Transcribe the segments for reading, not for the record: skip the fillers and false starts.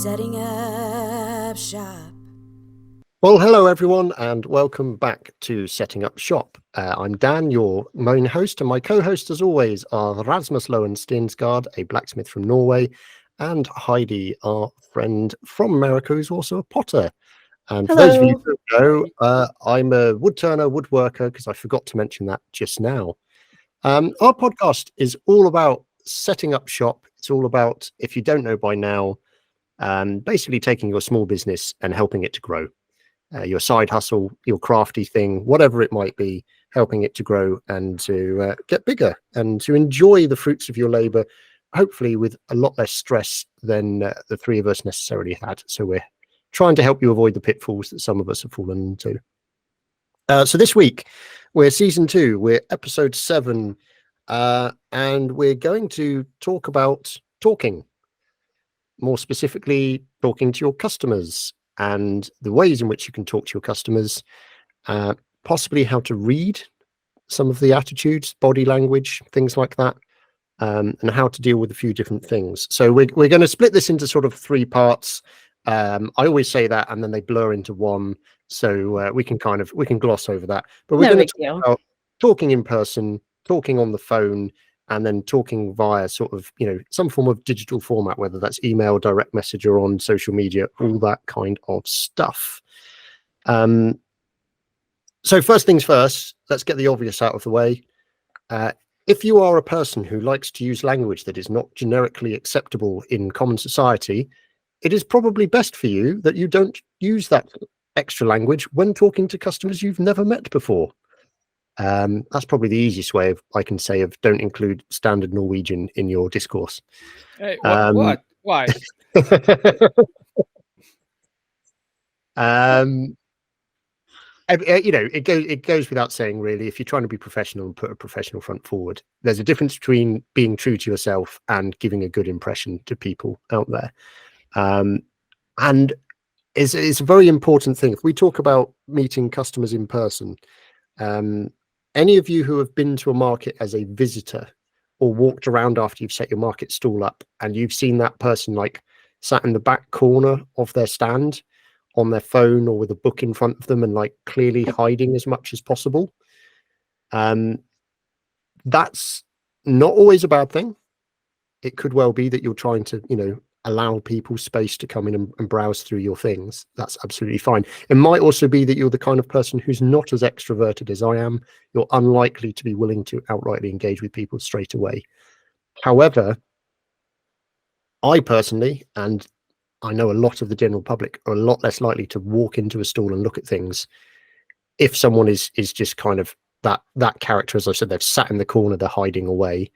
Setting up shop. Well, hello everyone, and welcome back to Setting Up Shop. I'm Dan, your main host, and my co-hosts, as always, are Rasmus Loen, a blacksmith from Norway, and Heidi, our friend from America, who's also a potter. And for those of you who don't know, I'm a woodturner, woodworker, because I forgot to mention that just now. Our podcast is all about setting up shop. It's all about, if you don't know by now, basically taking your small business and helping it to grow. Your side hustle, your crafty thing, whatever it might be, helping it to grow and to get bigger and to enjoy the fruits of your labor, hopefully with a lot less stress than the three of us necessarily had. So we're trying to help you avoid the pitfalls that some of us have fallen into. So this week, we're season 2, we're episode 7, and we're going to talk about talking. More specifically, talking to your customers and the ways in which you can talk to your customers, possibly how to read some of the attitudes, body language, things like that, and how to deal with a few different things. So we're going to split this into sort of 3 parts. I always say that, and then they blur into one, so we can gloss over that. But we're going to talk about talking in person, talking on the phone, and then talking via sort of, some form of digital format, whether that's email, direct message, or on social media, all that kind of stuff. So first things first, let's get the obvious out of the way. If you are a person who likes to use language that is not generically acceptable in common society, it is probably best for you that you don't use that extra language when talking to customers you've never met before. That's probably the easiest way I can say of don't include standard Norwegian in your discourse. Hey, what? Why? It goes without saying, really, if you're trying to be professional and put a professional front forward, there's a difference between being true to yourself and giving a good impression to people out there. And it's a very important thing. If we talk about meeting customers in person, any of you who have been to a market as a visitor or walked around after you've set your market stall up and you've seen that person like sat in the back corner of their stand on their phone or with a book in front of them and like clearly hiding as much as possible, that's not always a bad thing. It could well be that you're trying to, allow people space to come in and browse through your things. That's absolutely fine. It might also be that you're the kind of person who's not as extroverted as I am. You're unlikely to be willing to outrightly engage with people straight away. However, I personally, and I know a lot of the general public, are a lot less likely to walk into a stall and look at things if someone is just kind of that character. As I said, they've sat in the corner, they're hiding away.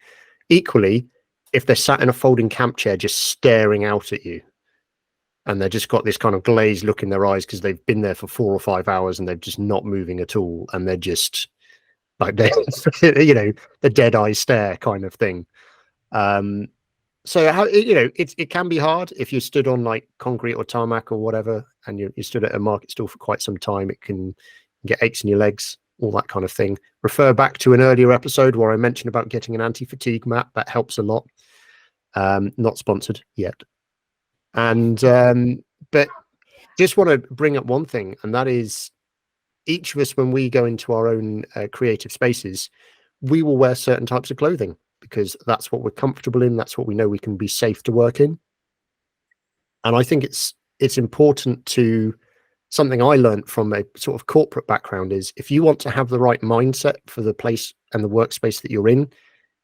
Equally, if they're sat in a folding camp chair just staring out at you and they've just got this kind of glazed look in their eyes because they've been there for 4 or 5 hours and they're just not moving at all, and they're just like the dead eye stare kind of thing. So how it can be hard if you stood on like concrete or tarmac or whatever, and you stood at a market stall for quite some time. It can get aches in your legs, all that kind of thing. Refer back to an earlier episode where I mentioned about getting an anti-fatigue mat. That helps a lot. Not sponsored yet. And but just want to bring up one thing, and that is each of us, when we go into our own creative spaces, we will wear certain types of clothing because that's what we're comfortable in. That's what we know we can be safe to work in. And I think it's important to, something I learned from a sort of corporate background is, if you want to have the right mindset for the place and the workspace that you're in,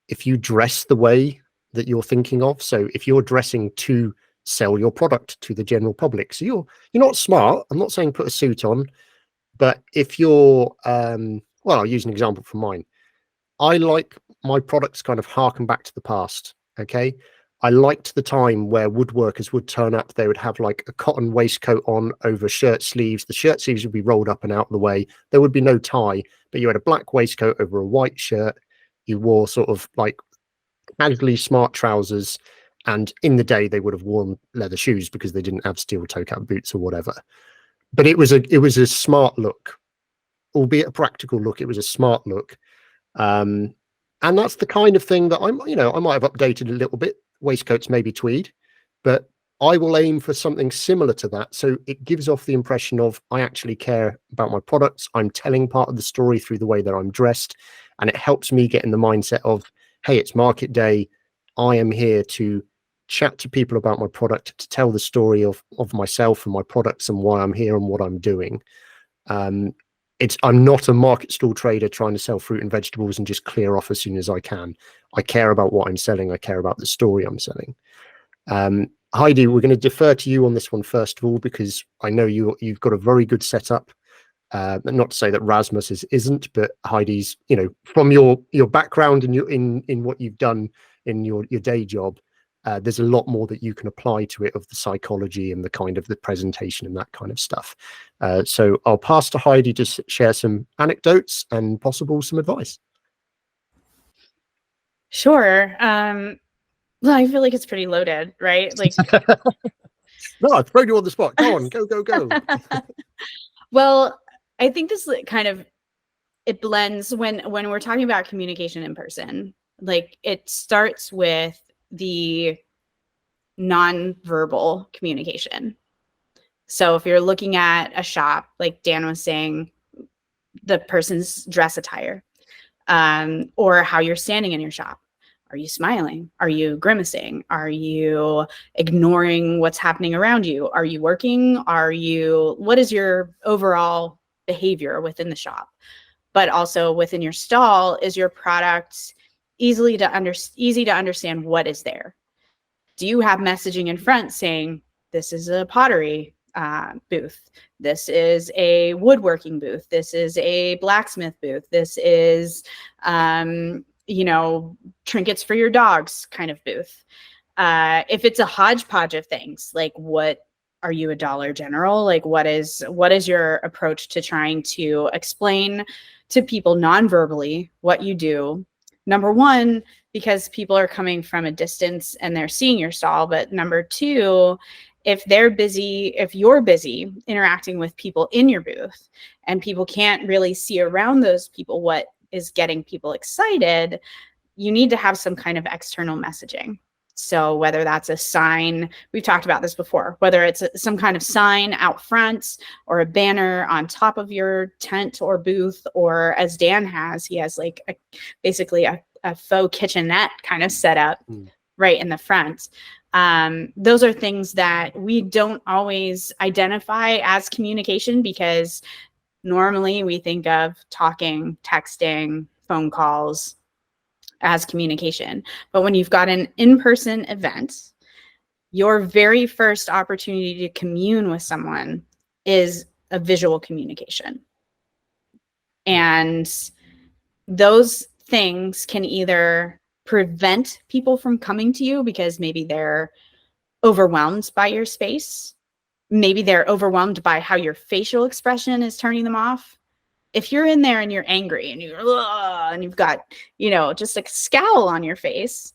if you dress the way that you're thinking of, so if you're dressing to sell your product to the general public, so you're not smart, I'm not saying put a suit on, but if you're I'll use an example from mine. I like my products kind of harken back to the past. Okay, I liked the time where woodworkers would turn up. They would have like a cotton waistcoat on over shirt sleeves. The shirt sleeves would be rolled up and out of the way. There would be no tie, but you had a black waistcoat over a white shirt. You wore sort of like casually smart trousers, and in the day they would have worn leather shoes because they didn't have steel toe cap boots or whatever. But it was a smart look, albeit a practical look. It was a smart look. And that's the kind of thing that I might have updated a little bit. Waistcoats maybe tweed, but I will aim for something similar to that. So it gives off the impression of I actually care about my products. I'm telling part of the story through the way that I'm dressed. And it helps me get in the mindset of, hey, it's market day. I am here to chat to people about my product, to tell the story of myself and my products and why I'm here and what I'm doing. I'm not a market stall trader trying to sell fruit and vegetables and just clear off as soon as I can. I care about what I'm selling. I care about the story I'm selling. Heidi, we're going to defer to you on this one first of all, because I know you've got a very good setup. Not to say that Rasmus isn't, but Heidi's, from your background and in what you've done in your day job, there's a lot more that you can apply to it of the psychology and the kind of the presentation and that kind of stuff. So I'll pass to Heidi to share some anecdotes and possible some advice. Sure. Well, I feel like it's pretty loaded, right? Like, no, I've thrown you on the spot. Go on, go. Well, I think this kind of, it blends when we're talking about communication in person. Like, it starts with the nonverbal communication. So if you're looking at a shop, like Dan was saying, the person's dress attire, or how you're standing in your shop. Are you smiling? Are you grimacing? Are you ignoring what's happening around you? Are you working? What is your overall behavior within the shop? But also within your stall, is your product easy to understand what is there? Do you have messaging in front saying, this is a pottery booth. This is a woodworking booth. This is a blacksmith booth. This is, trinkets for your dogs kind of booth. If it's a hodgepodge of things, like, what are you, a Dollar General? Like, what is your approach to trying to explain to people non-verbally what you do? Number one, because people are coming from a distance and they're seeing your stall. But number two, if you're busy interacting with people in your booth and people can't really see around those people what is getting people excited, you need to have some kind of external messaging. So whether that's a sign, we've talked about this before, whether it's some kind of sign out front or a banner on top of your tent or booth, or as Dan has, he has like basically a faux kitchenette kind of set up right in the front. Those are things that we don't always identify as communication, because normally we think of talking, texting, phone calls as communication. But when you've got an in-person event, your very first opportunity to commune with someone is a visual communication. And those things can either prevent people from coming to you because maybe they're overwhelmed by your space. Maybe they're overwhelmed by how your facial expression is turning them off. If you're in there and you're angry and you've got, just a scowl on your face,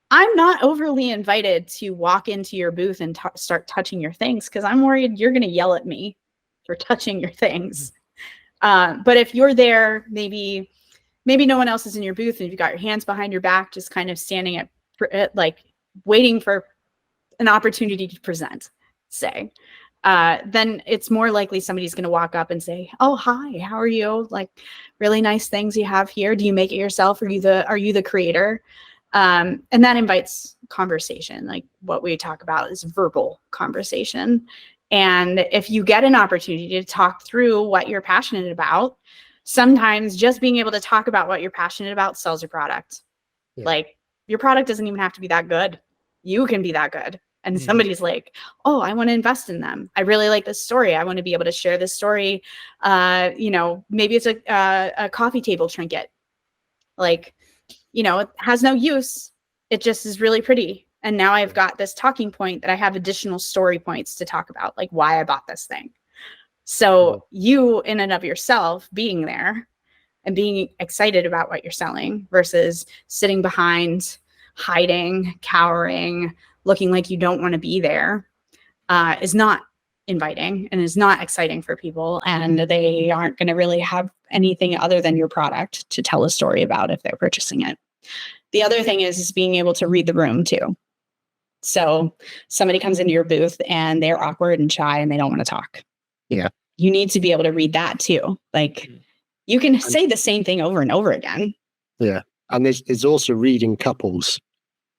I'm not overly invited to walk into your booth and start touching your things, because I'm worried you're going to yell at me for touching your things. But if you're there, maybe no one else is in your booth and you've got your hands behind your back, just kind of standing at like waiting for an opportunity to present, say, then it's more likely somebody's going to walk up and say, oh, hi, how are you? Like, really nice things you have here. Do you make it yourself? Are you the creator? And that invites conversation. Like, what we talk about is verbal conversation. And if you get an opportunity to talk through what you're passionate about, sometimes just being able to talk about what you're passionate about sells your product. Yeah. Like, your product doesn't even have to be that good. You can be that good. And somebody's like, oh, I want to invest in them. I really like this story. I want to be able to share this story. Maybe it's a coffee table trinket. Like, it has no use. It just is really pretty. And now I've got this talking point that I have additional story points to talk about, like why I bought this thing. So you, in and of yourself, being there and being excited about what you're selling versus sitting behind, hiding, cowering, looking like you don't want to be there, is not inviting and is not exciting for people. And they aren't going to really have anything other than your product to tell a story about if they're purchasing it. The other thing is being able to read the room too. So somebody comes into your booth and they're awkward and shy and they don't want to talk. Yeah. You need to be able to read that too. Like you can say the same thing over and over again. Yeah. And there's also reading couples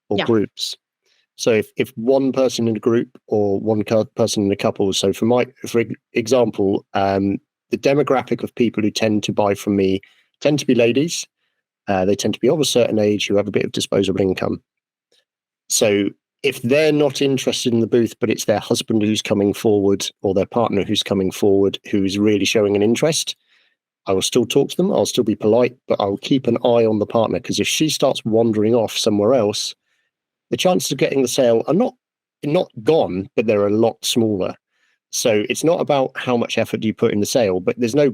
or groups. So if one person in a group or one person in a couple, so for example, the demographic of people who tend to buy from me tend to be ladies. They tend to be of a certain age who have a bit of disposable income. So if they're not interested in the booth, but it's their husband who's coming forward or their partner who's coming forward, who's really showing an interest, I will still talk to them. I'll still be polite, but I'll keep an eye on the partner, because if she starts wandering off somewhere else, the chances of getting the sale are not gone, but they're a lot smaller. So it's not about how much effort you put in the sale, but there's no,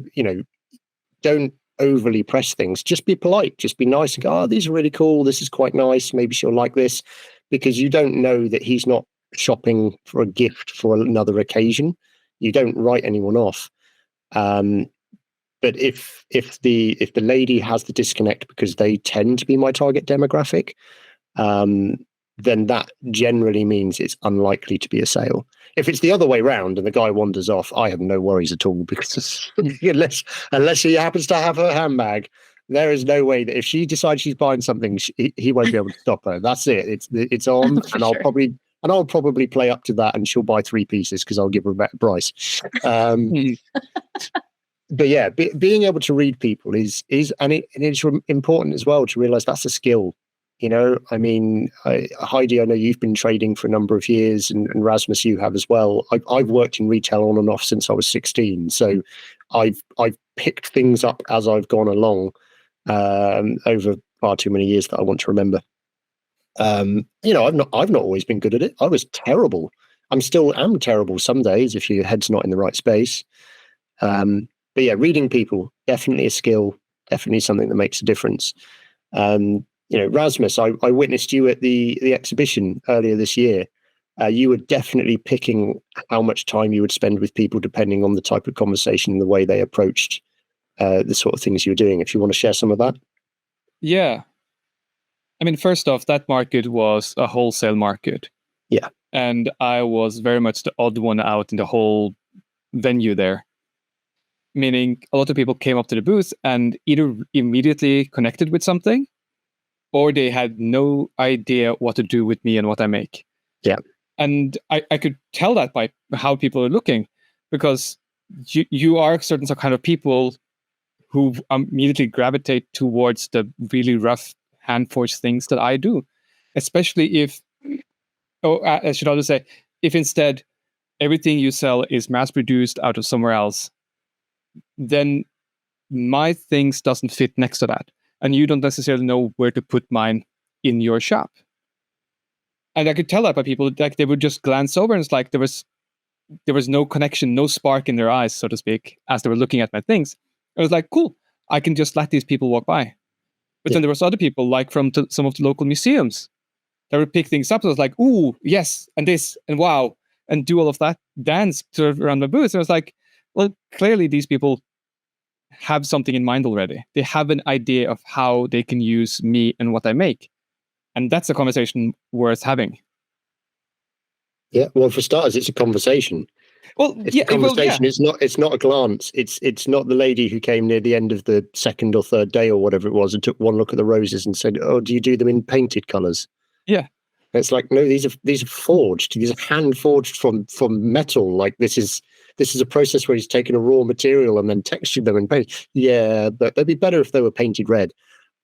don't overly press things. Just be polite, just be nice and go, oh, these are really cool. This is quite nice. Maybe she'll like this, because you don't know that he's not shopping for a gift for another occasion. You don't write anyone off. But if the lady has the disconnect because they tend to be my target demographic, then that generally means it's unlikely to be a sale. If it's the other way around and the guy wanders off, I have no worries at all, because unless he happens to have her handbag, there is no way that if she decides she's buying something, he won't be able to stop her. That's it. It's on, and I'll probably play up to that, and she'll buy 3 pieces because I'll give her a better price. But yeah, being able to read people is it's important as well to realize that's a skill. I mean, Heidi, I know you've been trading for a number of years, and Rasmus, you have as well. I've worked in retail on and off since I was 16, so I've picked things up as I've gone along over far too many years that I want to remember. I've not always been good at it. I was terrible. I'm still terrible some days if your head's not in the right space. But yeah, reading people, definitely a skill, definitely something that makes a difference. Rasmus, I witnessed you at the exhibition earlier this year. You were definitely picking how much time you would spend with people depending on the type of conversation and the way they approached the sort of things you were doing. If you want to share some of that. Yeah. I mean, first off, that market was a wholesale market. Yeah. And I was very much the odd one out in the whole venue there. Meaning a lot of people came up to the booth and either immediately connected with something, or they had no idea what to do with me and what I make. Yeah. And I could tell that by how people are looking, because you are certain kind of people who immediately gravitate towards the really rough hand-forged things that I do. Especially if, I should also say, if instead everything you sell is mass-produced out of somewhere else, then my things doesn't fit next to that. And you don't necessarily know where to put mine in your shop. And I could tell that by people, like they would just glance over, and it's like there was no connection, no spark in their eyes, so to speak, as they were looking at my things. I was like, cool, I can just let these people walk by. But then there was other people, like from some of the local museums, that would pick things up. So I was like, ooh, yes, and this, and wow, and do all of that dance around my booth. And I was like, well, clearly these people have something in mind already. They have an idea of how they can use me and what I make. And that's a conversation worth having. Yeah, well, for starters, it's a conversation. Well, it's a conversation. It's not a glance. It's not the lady who came near the end of the second or third day or whatever it was and took one look at the roses and said, "Oh, do you do them in painted colours?" Yeah. It's like, no, these are forged. These are hand forged from metal. Like this is a process where he's taken a raw material and then textured them and painted. Yeah, but they'd be better if they were painted red.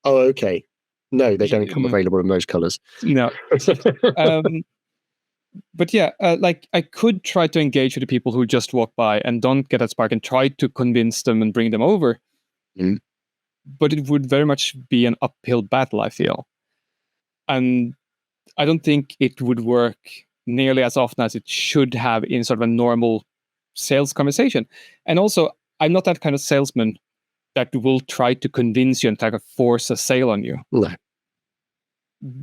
Oh, okay. No, they don't come available in those colours. No. But yeah, like I could try to engage with the people who just walk by and don't get that spark and try to convince them and bring them over. Mm. But it would very much be an uphill battle, I feel. And I don't think it would work nearly as often as it should have in sort of a normal sales conversation. And also, I'm not that kind of salesman that will try to convince you and try to force a sale on you. No.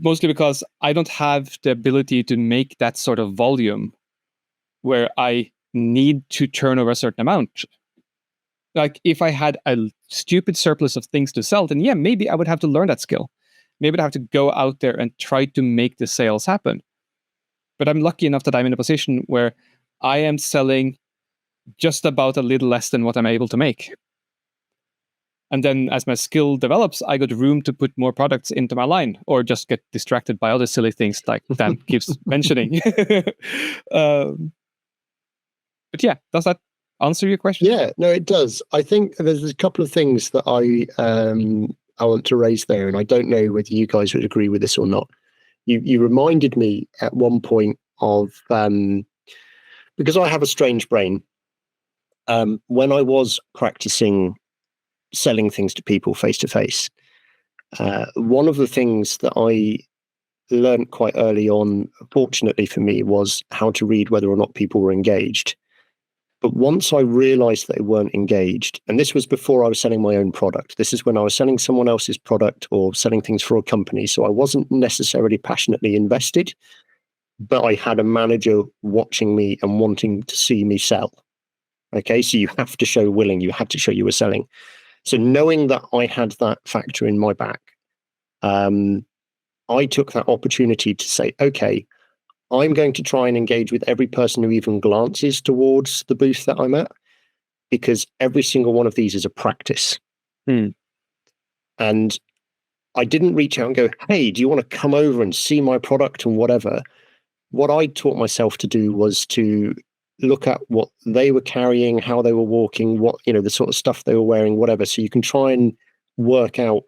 Mostly because I don't have the ability to make that sort of volume where I need to turn over a certain amount. Like if I had a stupid surplus of things to sell, then yeah, maybe I would have to learn that skill. Maybe I'd have to go out there and try to make the sales happen. But I'm lucky enough that I'm in a position where I am selling just about a little less than what I'm able to make. And then as my skill develops, I got room to put more products into my line, or just get distracted by other silly things like Dan keeps mentioning. But yeah, does that answer your question? Yeah, no, it does. I think there's a couple of things that I want to raise there, and I don't know whether you guys would agree with this or not. You reminded me at one point of because I have a strange brain. When I was practicing selling things to people face to face, one of the things that I learned quite early on, fortunately for me, was how to read whether or not people were engaged. But once I realized that they weren't engaged, and this was before I was selling my own product, this is when I was selling someone else's product or selling things for a company. So I wasn't necessarily passionately invested, but I had a manager watching me and wanting to see me sell. Okay, so you have to show willing, you had to show you were selling. So knowing that I had that factor in my back, I took that opportunity to say, okay, I'm going to try and engage with every person who even glances towards the booth that I'm at, because every single one of these is a practice. And I didn't reach out and go, hey, do you want to come over and see my product and whatever? What I taught myself to do was to look at what they were carrying, how they were walking, what, the sort of stuff they were wearing, whatever. So you can try and work out,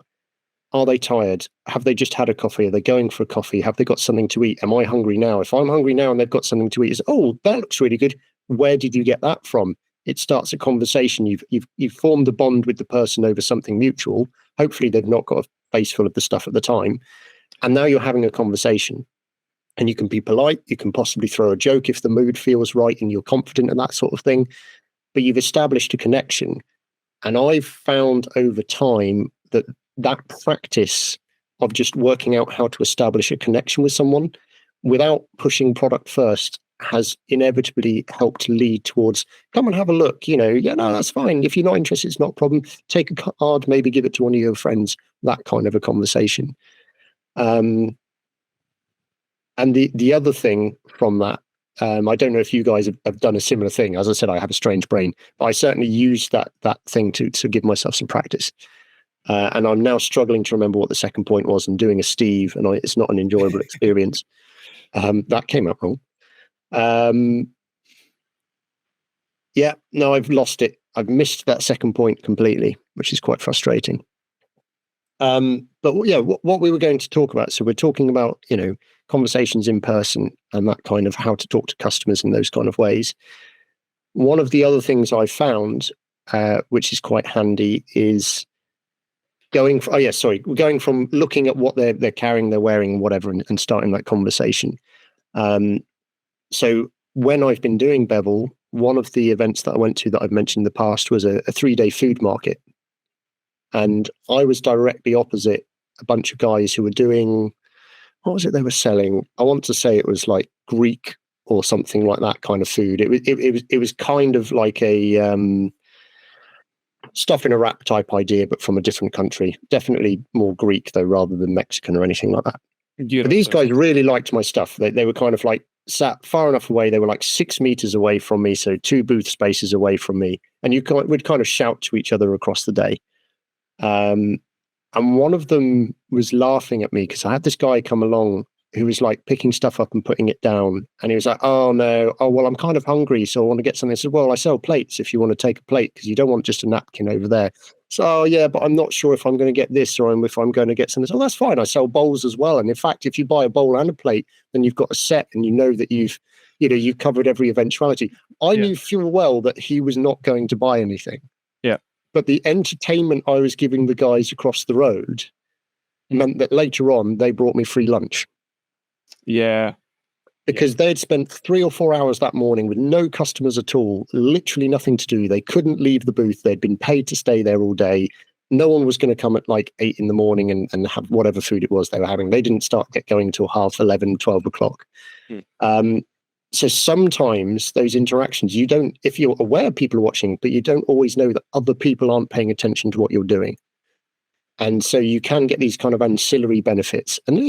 are they tired? Have they just had a coffee? Are they going for a coffee? Have they got something to eat? Am I hungry now? If I'm hungry now and they've got something to eat, oh, that looks really good. Where did you get that from? It starts a conversation. You've formed a bond with the person over something mutual. Hopefully they've not got a face full of the stuff at the time. And now you're having a conversation. And you can be polite, you can possibly throw a joke if the mood feels right and you're confident and that sort of thing. But you've established a connection. And I've found over time that practice of just working out how to establish a connection with someone without pushing product first has inevitably helped lead towards, come and have a look, no, that's fine. If you're not interested, it's not a problem. Take a card, maybe give it to one of your friends, that kind of a conversation. And the other thing from that, I don't know if you guys have done a similar thing. As I said, I have a strange brain, but I certainly used that thing to give myself some practice. And I'm now struggling to remember what the second point was. I'm doing a Steve, and it's not an enjoyable experience. That came out wrong. Yeah, no, I've lost it. I've missed that second point completely, which is quite frustrating. But yeah, what we were going to talk about. So we're talking about, conversations in person and that kind of how to talk to customers in those kind of ways. One of the other things I found, which is quite handy, is going from looking at what they're carrying, they're wearing, whatever, and starting that conversation. So when I've been doing Bevel, one of the events that I went to that I've mentioned in the past was a 3-day food market. And I was directly opposite a bunch of guys who were doing, what was it they were selling? I want to say it was like Greek or something like that kind of food. It was kind of like a stuff in a wrap type idea, but from a different country. Definitely more Greek though, rather than Mexican or anything like that. But these guys really liked my stuff. They were kind of like sat far enough away. They were like 6 meters away from me, so 2 booth spaces away from me, and we'd kind of shout to each other across the day. And one of them was laughing at me because I had this guy come along who was like picking stuff up and putting it down. And he was like, oh no, well, I'm kind of hungry, so I want to get something. I said, well, I sell plates if you want to take a plate, because you don't want just a napkin over there. So, oh, yeah, but I'm not sure if I'm going to get this or if I'm going to get something. So that's fine. I sell bowls as well. And in fact, if you buy a bowl and a plate, then you've got a set and you know that you've covered every eventuality. I knew full well that he was not going to buy anything. Yeah. But the entertainment I was giving the guys across the road meant that later on they brought me free lunch. Yeah. Because they'd spent 3 or 4 hours that morning with no customers at all, literally nothing to do. They couldn't leave the booth. They'd been paid to stay there all day. No one was going to come at like 8 in the morning and have whatever food it was they were having. They didn't start going until 11:30, 12 o'clock. So sometimes those interactions, if you're aware people are watching, but you don't always know that other people aren't paying attention to what you're doing. And so you can get these kind of ancillary benefits. And,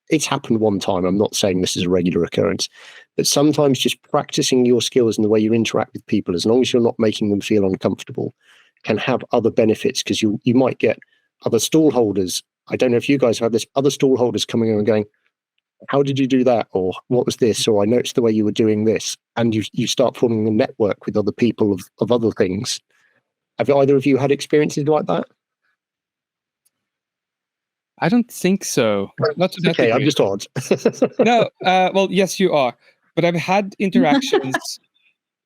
it's happened one time. I'm not saying this is a regular occurrence, but sometimes just practicing your skills and the way you interact with people, as long as you're not making them feel uncomfortable, can have other benefits, because you might get other stall holders. I don't know if you guys have this, other stall holders coming in and going, how did you do that? Or what was this? Or I noticed the way you were doing this. And you start forming a network with other people of other things. Have either of you had experiences like that? I don't think so. Not to that Okay, I'm degree. just odd. No, well, yes, you are. But I've had interactions.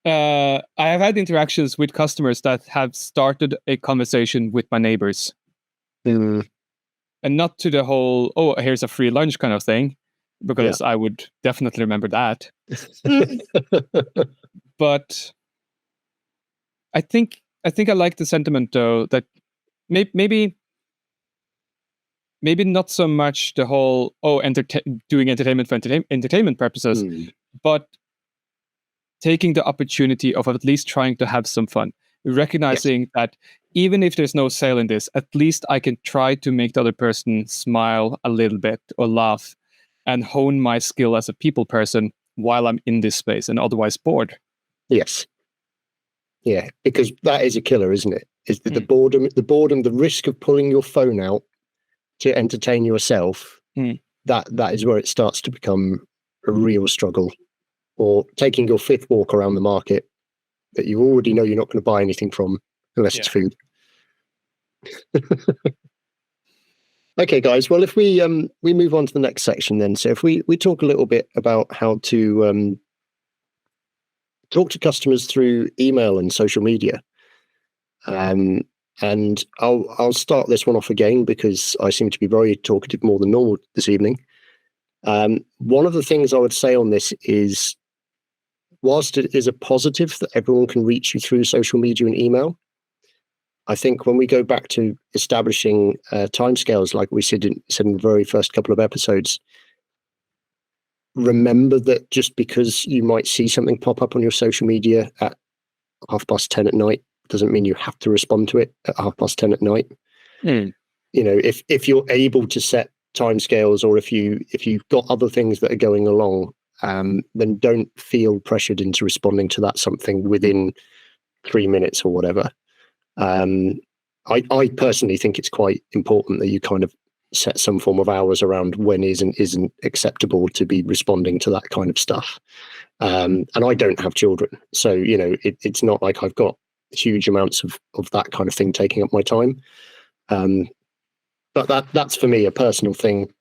I have had interactions with customers that have started a conversation with my neighbors. Mm, And not to the whole, oh, here's a free lunch kind of thing, because I would definitely remember that. But I think I like the sentiment, though, that maybe not so much the whole, oh, doing entertainment for entertainment purposes, but taking the opportunity of at least trying to have some fun, recognizing that even if there's no sale in this, at least I can try to make the other person smile a little bit or laugh and hone my skill as a people person while I'm in this space and otherwise bored. Yes. Yeah, because that is a killer, isn't it? Is the boredom, the risk of pulling your phone out to entertain yourself, that is where it starts to become a real struggle. Or taking your fifth walk around the market that you already know you're not going to buy anything from unless it's food. Okay, guys. Well, if we move on to the next section then. So if we talk a little bit about how to talk to customers through email and social media. And I'll start this one off again because I seem to be very talkative more than normal this evening. One of the things I would say on this is, whilst it is a positive that everyone can reach you through social media and email, I think when we go back to establishing timescales, like we said in the very first couple of episodes, remember that just because you might see something pop up on your social media at 10:30 at night doesn't mean you have to respond to it at 10:30 at night. You know, if you're able to set timescales, or if you've got other things that are going along, then don't feel pressured into responding to that something within 3 minutes or whatever. I personally think it's quite important that you kind of set some form of hours around when is and isn't acceptable to be responding to that kind of stuff. And I don't have children, so you know it's not like I've got huge amounts of that kind of thing taking up my time. But that's for me a personal thing.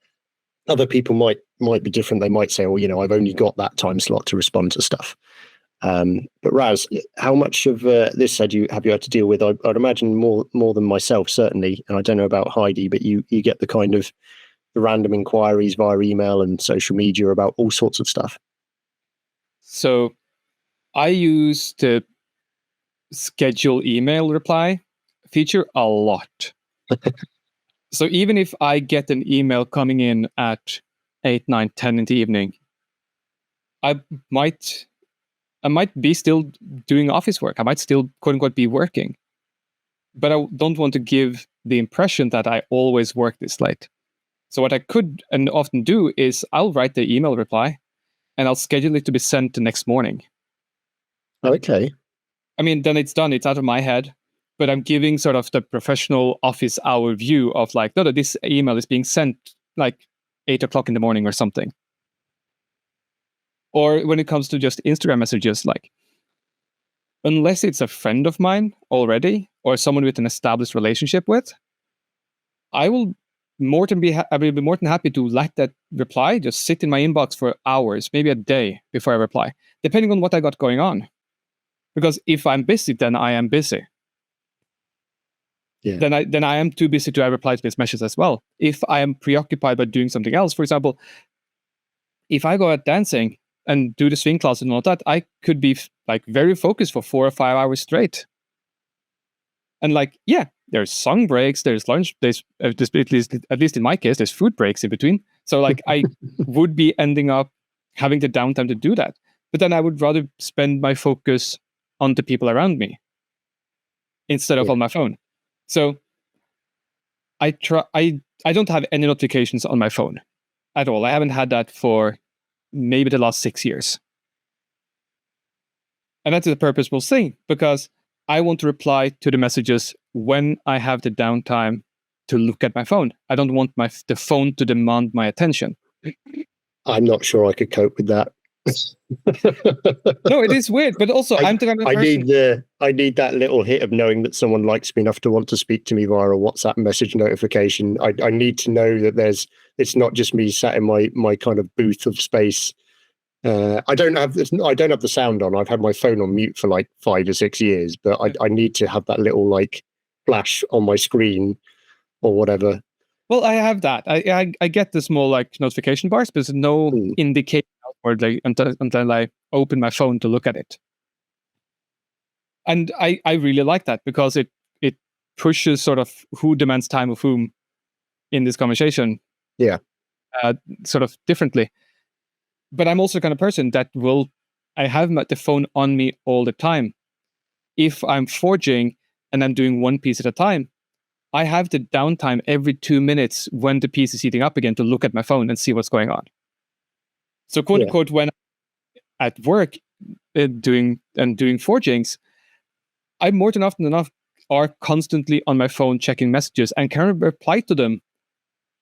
Other people might be different. They might say, well, you know, I've only got that time slot to respond to stuff. But Raz, how much of this have you had to deal with? I'd imagine more than myself, certainly. And I don't know about Heidi, but you get the kind of the random inquiries via email and social media about all sorts of stuff. So I use the schedule email reply feature a lot. So even if I get an email coming in at 8, 9, 10 in the evening, I might be still doing office work. I might still, quote unquote, be working. But I don't want to give the impression that I always work this late. So what I could and often do is I'll write the email reply and I'll schedule it to be sent the next morning. Okay. I mean, then it's done. It's out of my head. But I'm giving sort of the professional office hour view of like, no, this email is being sent like 8 o'clock in the morning or something. Or when it comes to just Instagram messages, like, unless it's a friend of mine already or someone with an established relationship with, I will be more than happy to let that reply just sit in my inbox for hours, maybe a day before I reply, depending on what I got going on. Because if I'm busy, then I am busy. Yeah. Then I am too busy to reply to this message as well. If I am preoccupied by doing something else, for example, if I go out dancing and do the swing class and all that, I could be like very focused for 4 or 5 hours straight. And like, yeah, there's song breaks, there's lunch, there's at least in my case, there's food breaks in between. So like I would be ending up having the downtime to do that. But then I would rather spend my focus on the people around me instead of on my phone. So I don't have any notifications on my phone at all. I haven't had that for maybe the last 6 years. And that's a purposeful thing, because I want to reply to the messages when I have the downtime to look at my phone. I don't want the phone to demand my attention. I'm not sure I could cope with that. No, it is weird, but also I'm the kind of person. I need that little hit of knowing that someone likes me enough to want to speak to me via a WhatsApp message notification. I need to know that it's not just me sat in my kind of booth of space. I don't have the sound on. I've had my phone on mute for like 5 or 6 years, but I need to have that little like flash on my screen or whatever. Well, I have that. I get the small like notification bars, but there's no indication outwardly until I open my phone to look at it. And I really like that, because it pushes sort of who demands time of whom in this conversation. Yeah. Sort of differently. But I'm also the kind of person that I have the phone on me all the time. If I'm forging and I'm doing one piece at a time, I have the downtime every 2 minutes when the piece is heating up again to look at my phone and see what's going on. So quote unquote, when I'm at work doing forgings, I more than often enough are constantly on my phone checking messages and can reply to them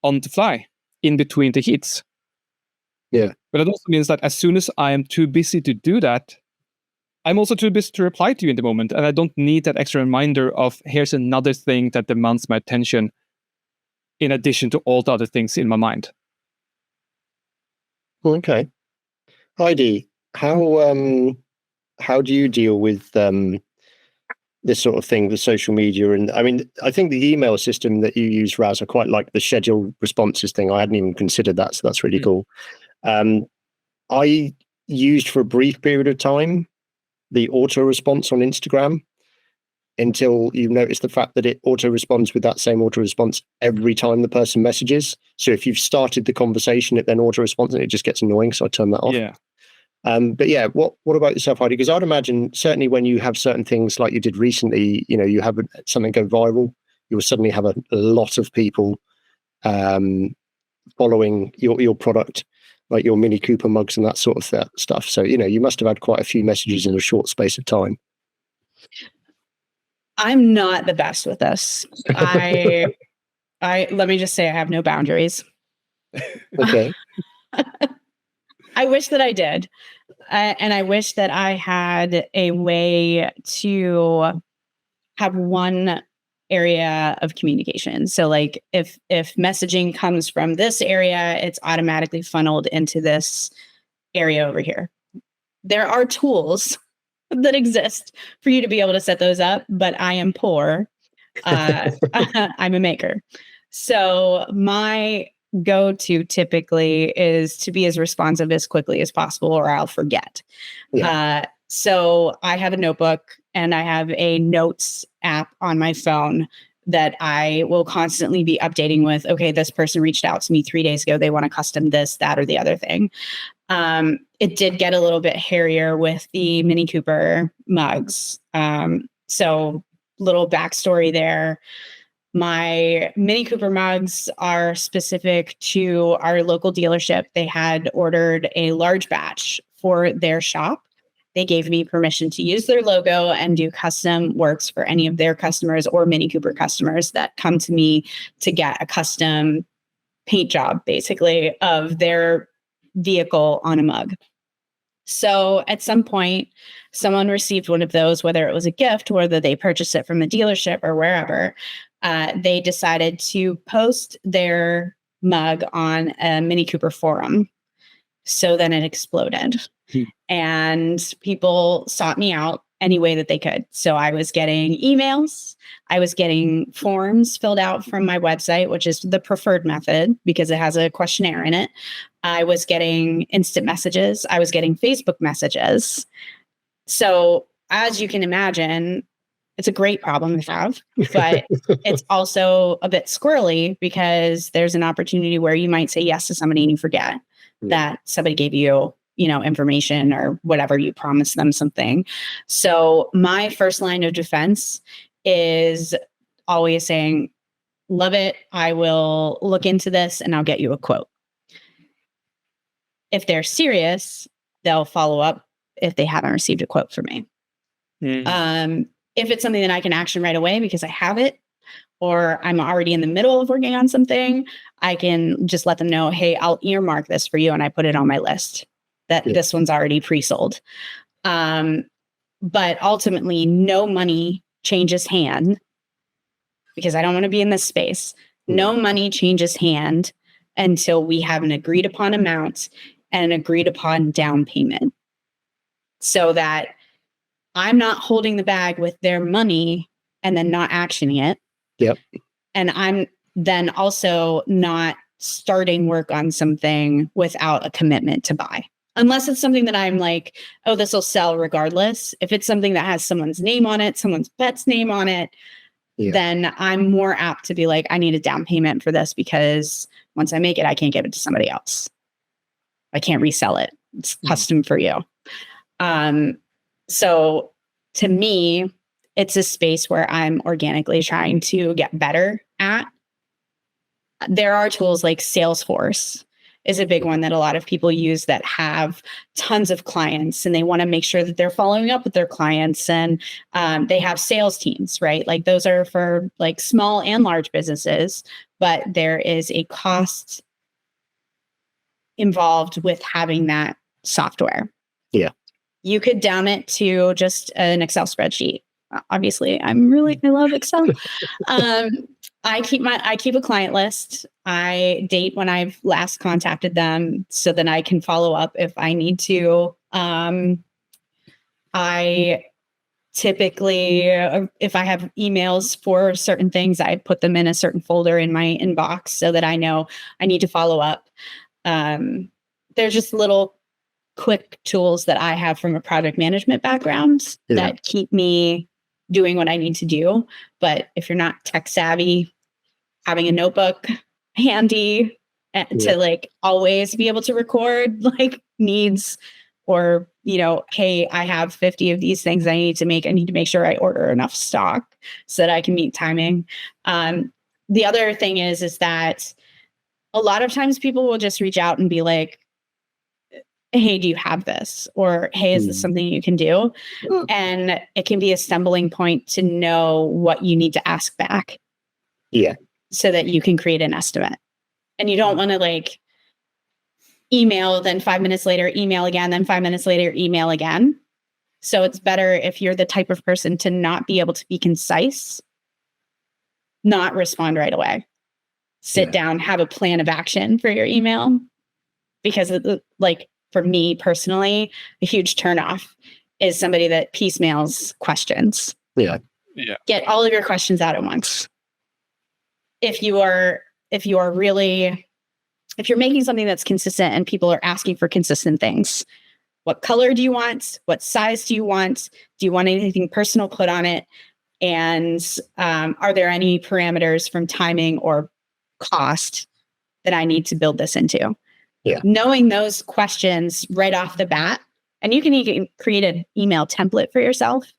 on the fly in between the heats. Yeah. But it also means that as soon as I am too busy to do that, I'm also too busy to reply to you in the moment. And I don't need that extra reminder of here's another thing that demands my attention in addition to all the other things in my mind. Okay. Heidi, how do you deal with this sort of thing, the social media? And I mean, I think the email system that you use, Raz, I quite like the scheduled responses thing. I hadn't even considered that, so that's really cool. I used for a brief period of time the auto response on Instagram until you notice the fact that it auto responds with that same auto response every time the person messages. So if you've started the conversation, it then auto responds, and it just gets annoying. So I turn that off. Yeah. But yeah, what about yourself, Heidi? Because I'd imagine certainly when you have certain things like you did recently, you have something go viral, you will suddenly have a lot of people following your product, like your Mini Cooper mugs and that sort of stuff. So, you must have had quite a few messages in a short space of time. I'm not the best with this. I let me just say I have no boundaries. Okay. I wish that I did. And I wish that I had a way to have one area of communication. So like if messaging comes from this area, it's automatically funneled into this area over here. There are tools that exist for you to be able to set those up, but I am poor. I'm a maker. So my go-to typically is to be as responsive as quickly as possible, or I'll forget. Yeah. So I have a notebook and I have a notes app on my phone that I will constantly be updating with, okay, this person reached out to me 3 days ago. They want to custom this, that, or the other thing. It did get a little bit hairier with the Mini Cooper mugs. So little backstory there. My Mini Cooper mugs are specific to our local dealership. They had ordered a large batch for their shop. They gave me permission to use their logo and do custom works for any of their customers or Mini Cooper customers that come to me to get a custom paint job, basically, of their vehicle on a mug. So at some point, someone received one of those, whether it was a gift, whether they purchased it from the dealership or wherever. They decided to post their mug on a Mini Cooper forum. So then it exploded. And people sought me out any way that they could. So I was getting emails. I was getting forms filled out from my website, which is the preferred method because it has a questionnaire in it. I was getting instant messages. I was getting Facebook messages. So as you can imagine, it's a great problem to have, but it's also a bit squirrely because there's an opportunity where you might say yes to somebody and you forget that somebody gave you, information or whatever, you promised them something. So my first line of defense is always saying, love it. I will look into this and I'll get you a quote. if they're serious, they'll follow up if they haven't received a quote from me. If it's something that I can action right away because I have it, or I'm already in the middle of working on something, I can just let them know, hey, I'll earmark this for you. And I put it on my list that this one's already pre-sold. But ultimately, no money changes hand, because I don't want to be in this space. No money changes hand until we have an agreed upon amount and an agreed upon down payment, so that I'm not holding the bag with their money and then not actioning it. Yep. And I'm then also not starting work on something without a commitment to buy. Unless it's something that I'm like, oh, this will sell regardless. If it's something that has someone's name on it, someone's pet's name on it, then I'm more apt to be like, I need a down payment for this, because once I make it, I can't give it to somebody else. I can't resell it. It's custom for you. So to me, it's a space where I'm organically trying to get better at. There are tools like Salesforce is a big one that a lot of people use that have tons of clients, and they want to make sure that they're following up with their clients, and they have sales teams, right? Like those are for like small and large businesses, but there is a cost involved with having that software. Yeah. You could down it to just an Excel spreadsheet. Obviously, I love Excel. I keep a client list. I date when I've last contacted them, so that I can follow up if I need to. I typically, if I have emails for certain things, I put them in a certain folder in my inbox so that I know I need to follow up. There's just little quick tools that I have from a product management background that keep me doing what I need to do. But if you're not tech savvy, having a notebook handy to like always be able to record like needs, or, you know, hey, I have 50 of these things I need to make. I need to make sure I order enough stock so that I can meet timing. The other thing is that a lot of times people will just reach out and be like, hey, do you have this? Or, hey, is this something you can do? And it can be a stumbling point to know what you need to ask back. Yeah. So that you can create an estimate. And you don't want to like email, then 5 minutes later, email again, then 5 minutes later, email again. So it's better if you're the type of person to not be able to be concise, not respond right away. Sit down, have a plan of action for your email. Because like, for me personally, a huge turnoff is somebody that piecemeals questions. Yeah. Get all of your questions out at once. If you're making something that's consistent and people are asking for consistent things, what color do you want? What size do you want? Do you want anything personal put on it? And are there any parameters from timing or cost that I need to build this into? Yeah. Knowing those questions right off the bat, and you can create an email template for yourself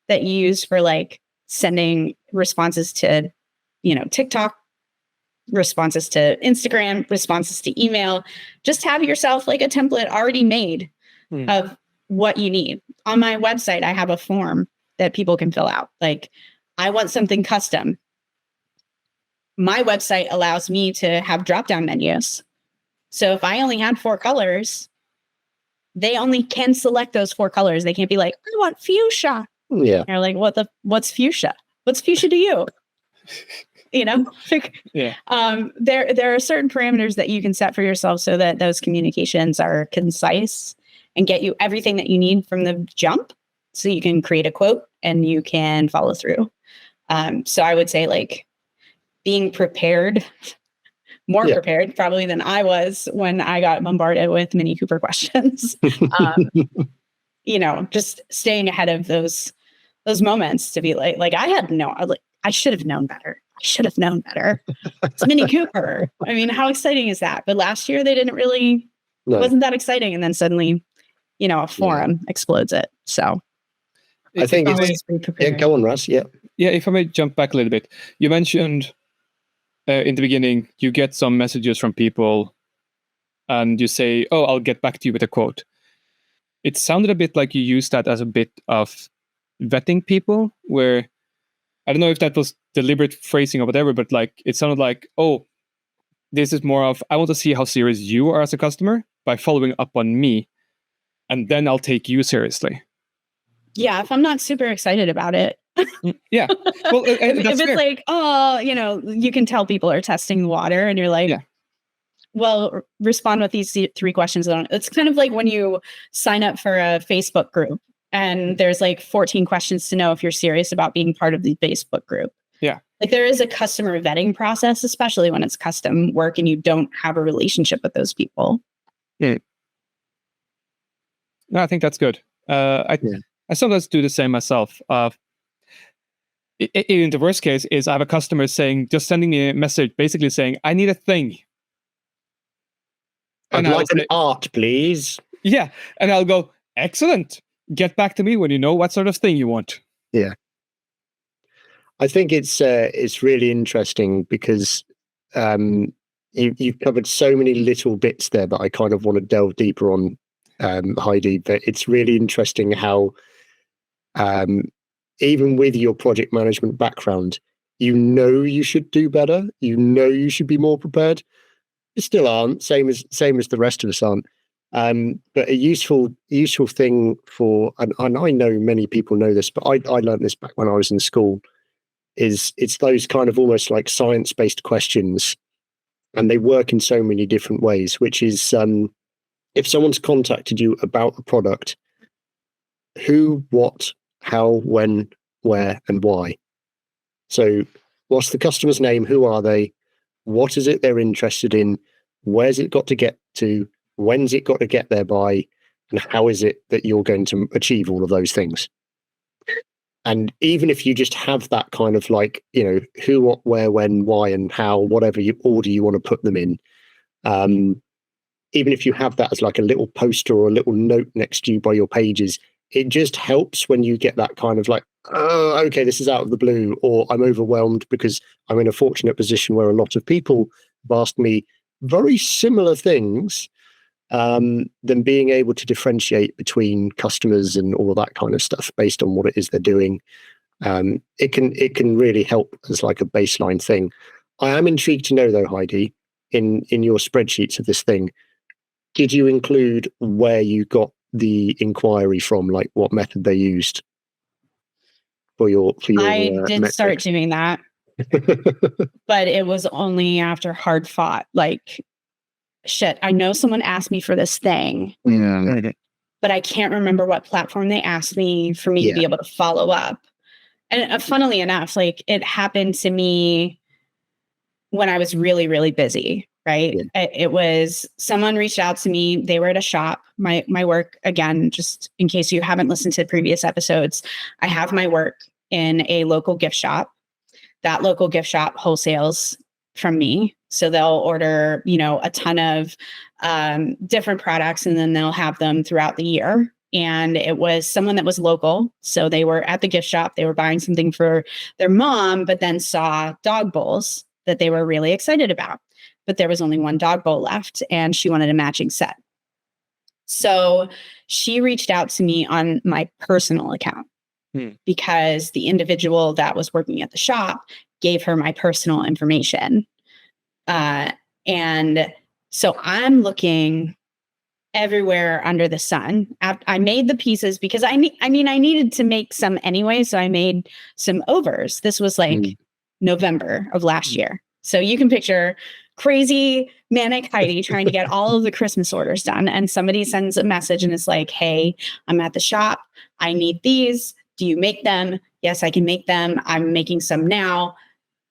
that you use for like sending responses to, you know, TikTok, responses to Instagram, responses to email. Just have yourself like a template already made of what you need. On my website, I have a form that people can fill out. Like, I want something custom. My website allows me to have drop-down menus. So if I only had 4 colors, they only can select those 4 colors. They can't be like, I want fuchsia. Yeah. They're like, what's fuchsia? What's fuchsia to you? You know? Yeah. There are certain parameters that you can set for yourself so that those communications are concise and get you everything that you need from the jump, so you can create a quote and you can follow through. So I would say like being prepared, more prepared probably than I was when I got bombarded with Mini Cooper questions. You know, just staying ahead of those moments to be like I should have known better. It's Mini Cooper. I mean, how exciting is that? But last year they didn't really, wasn't that exciting. And then suddenly, you know, a forum explodes it. So I think go on, Russ. Yeah. Yeah. If I may jump back a little bit, you mentioned in the beginning, you get some messages from people and you say, "Oh, I'll get back to you with a quote." It sounded a bit like you used that as a bit of vetting people, where I don't know if that was deliberate phrasing or whatever, but like it sounded like, "Oh, this is more of, I want to see how serious you are as a customer by following up on me, and then I'll take you seriously." Yeah, if I'm not super excited about it. Yeah. Well, if that's it's fair. like, oh, you can tell people are testing the water and you're like, Yeah. well, respond with these 3 questions. It's kind of like when you sign up for a Facebook group and there's like 14 questions to know if you're serious about being part of the Facebook group. Yeah. Like there is a customer vetting process, especially when it's custom work and you don't have a relationship with those people. No, I think that's good. I sometimes do the same myself. In the worst case is I have a customer just sending me a message basically saying, "I need a thing. I'd And I'll like an say- art, please. Yeah. And I'll go, "Excellent. Get back to me when you know what sort of thing you want." Yeah. I think it's really interesting because you've covered so many little bits there that I kind of want to delve deeper on, Heidi. But it's really interesting how even with your project management background, you should do better. You should be more prepared. You still aren't, same as the rest of us aren't. But a useful thing for, and I know many people know this, but I learned this back when I was in school, is it's those kind of almost like science-based questions, and they work in so many different ways, which is if someone's contacted you about a product, who, what, how, when, where, and why. So what's the customer's name? Who are they? What is it they're interested in? Where's it got to get to? When's it got to get there by? And how is it that you're going to achieve all of those things? And even if you just have that kind of like, who, what, where, when, why, and how, whatever order you want to put them in, even if you have that as like a little poster or a little note next to you by your pages, it just helps when you get that kind of like, oh, okay, this is out of the blue, or I'm overwhelmed because I'm in a fortunate position where a lot of people have asked me very similar things, than being able to differentiate between customers and all of that kind of stuff based on what it is they're doing. It can really help as like a baseline thing. I am intrigued to know though, Heidi, in your spreadsheets of this thing, did you include where you got the inquiry from, like what method they used for your I did metrics? start doing that, but it was only after hard fought. Like, shit, I know someone asked me for this thing, but I can't remember what platform they asked me for me to be able to follow up. And funnily enough, like it happened to me when I was really, really busy. Right. Yeah. It was someone reached out to me. They were at a shop. My work, again, just in case you haven't listened to previous episodes, I have my work in a local gift shop. That local gift shop wholesales from me. So they'll order, a ton of different products, and then they'll have them throughout the year. And it was someone that was local. So they were at the gift shop. They were buying something for their mom, but then saw dog bowls that they were really excited about. But there was only one dog bowl left, and she wanted a matching set. So she reached out to me on my personal account because the individual that was working at the shop gave her my personal information. And so I'm looking everywhere under the sun. I made the pieces because I needed to make some anyway. So I made some overs. This was like November of last year. So you can picture crazy manic Heidi trying to get all of the Christmas orders done. And somebody sends a message and it's like, hey, I'm at the shop. I need these. Do you make them? Yes, I can make them. I'm making some now.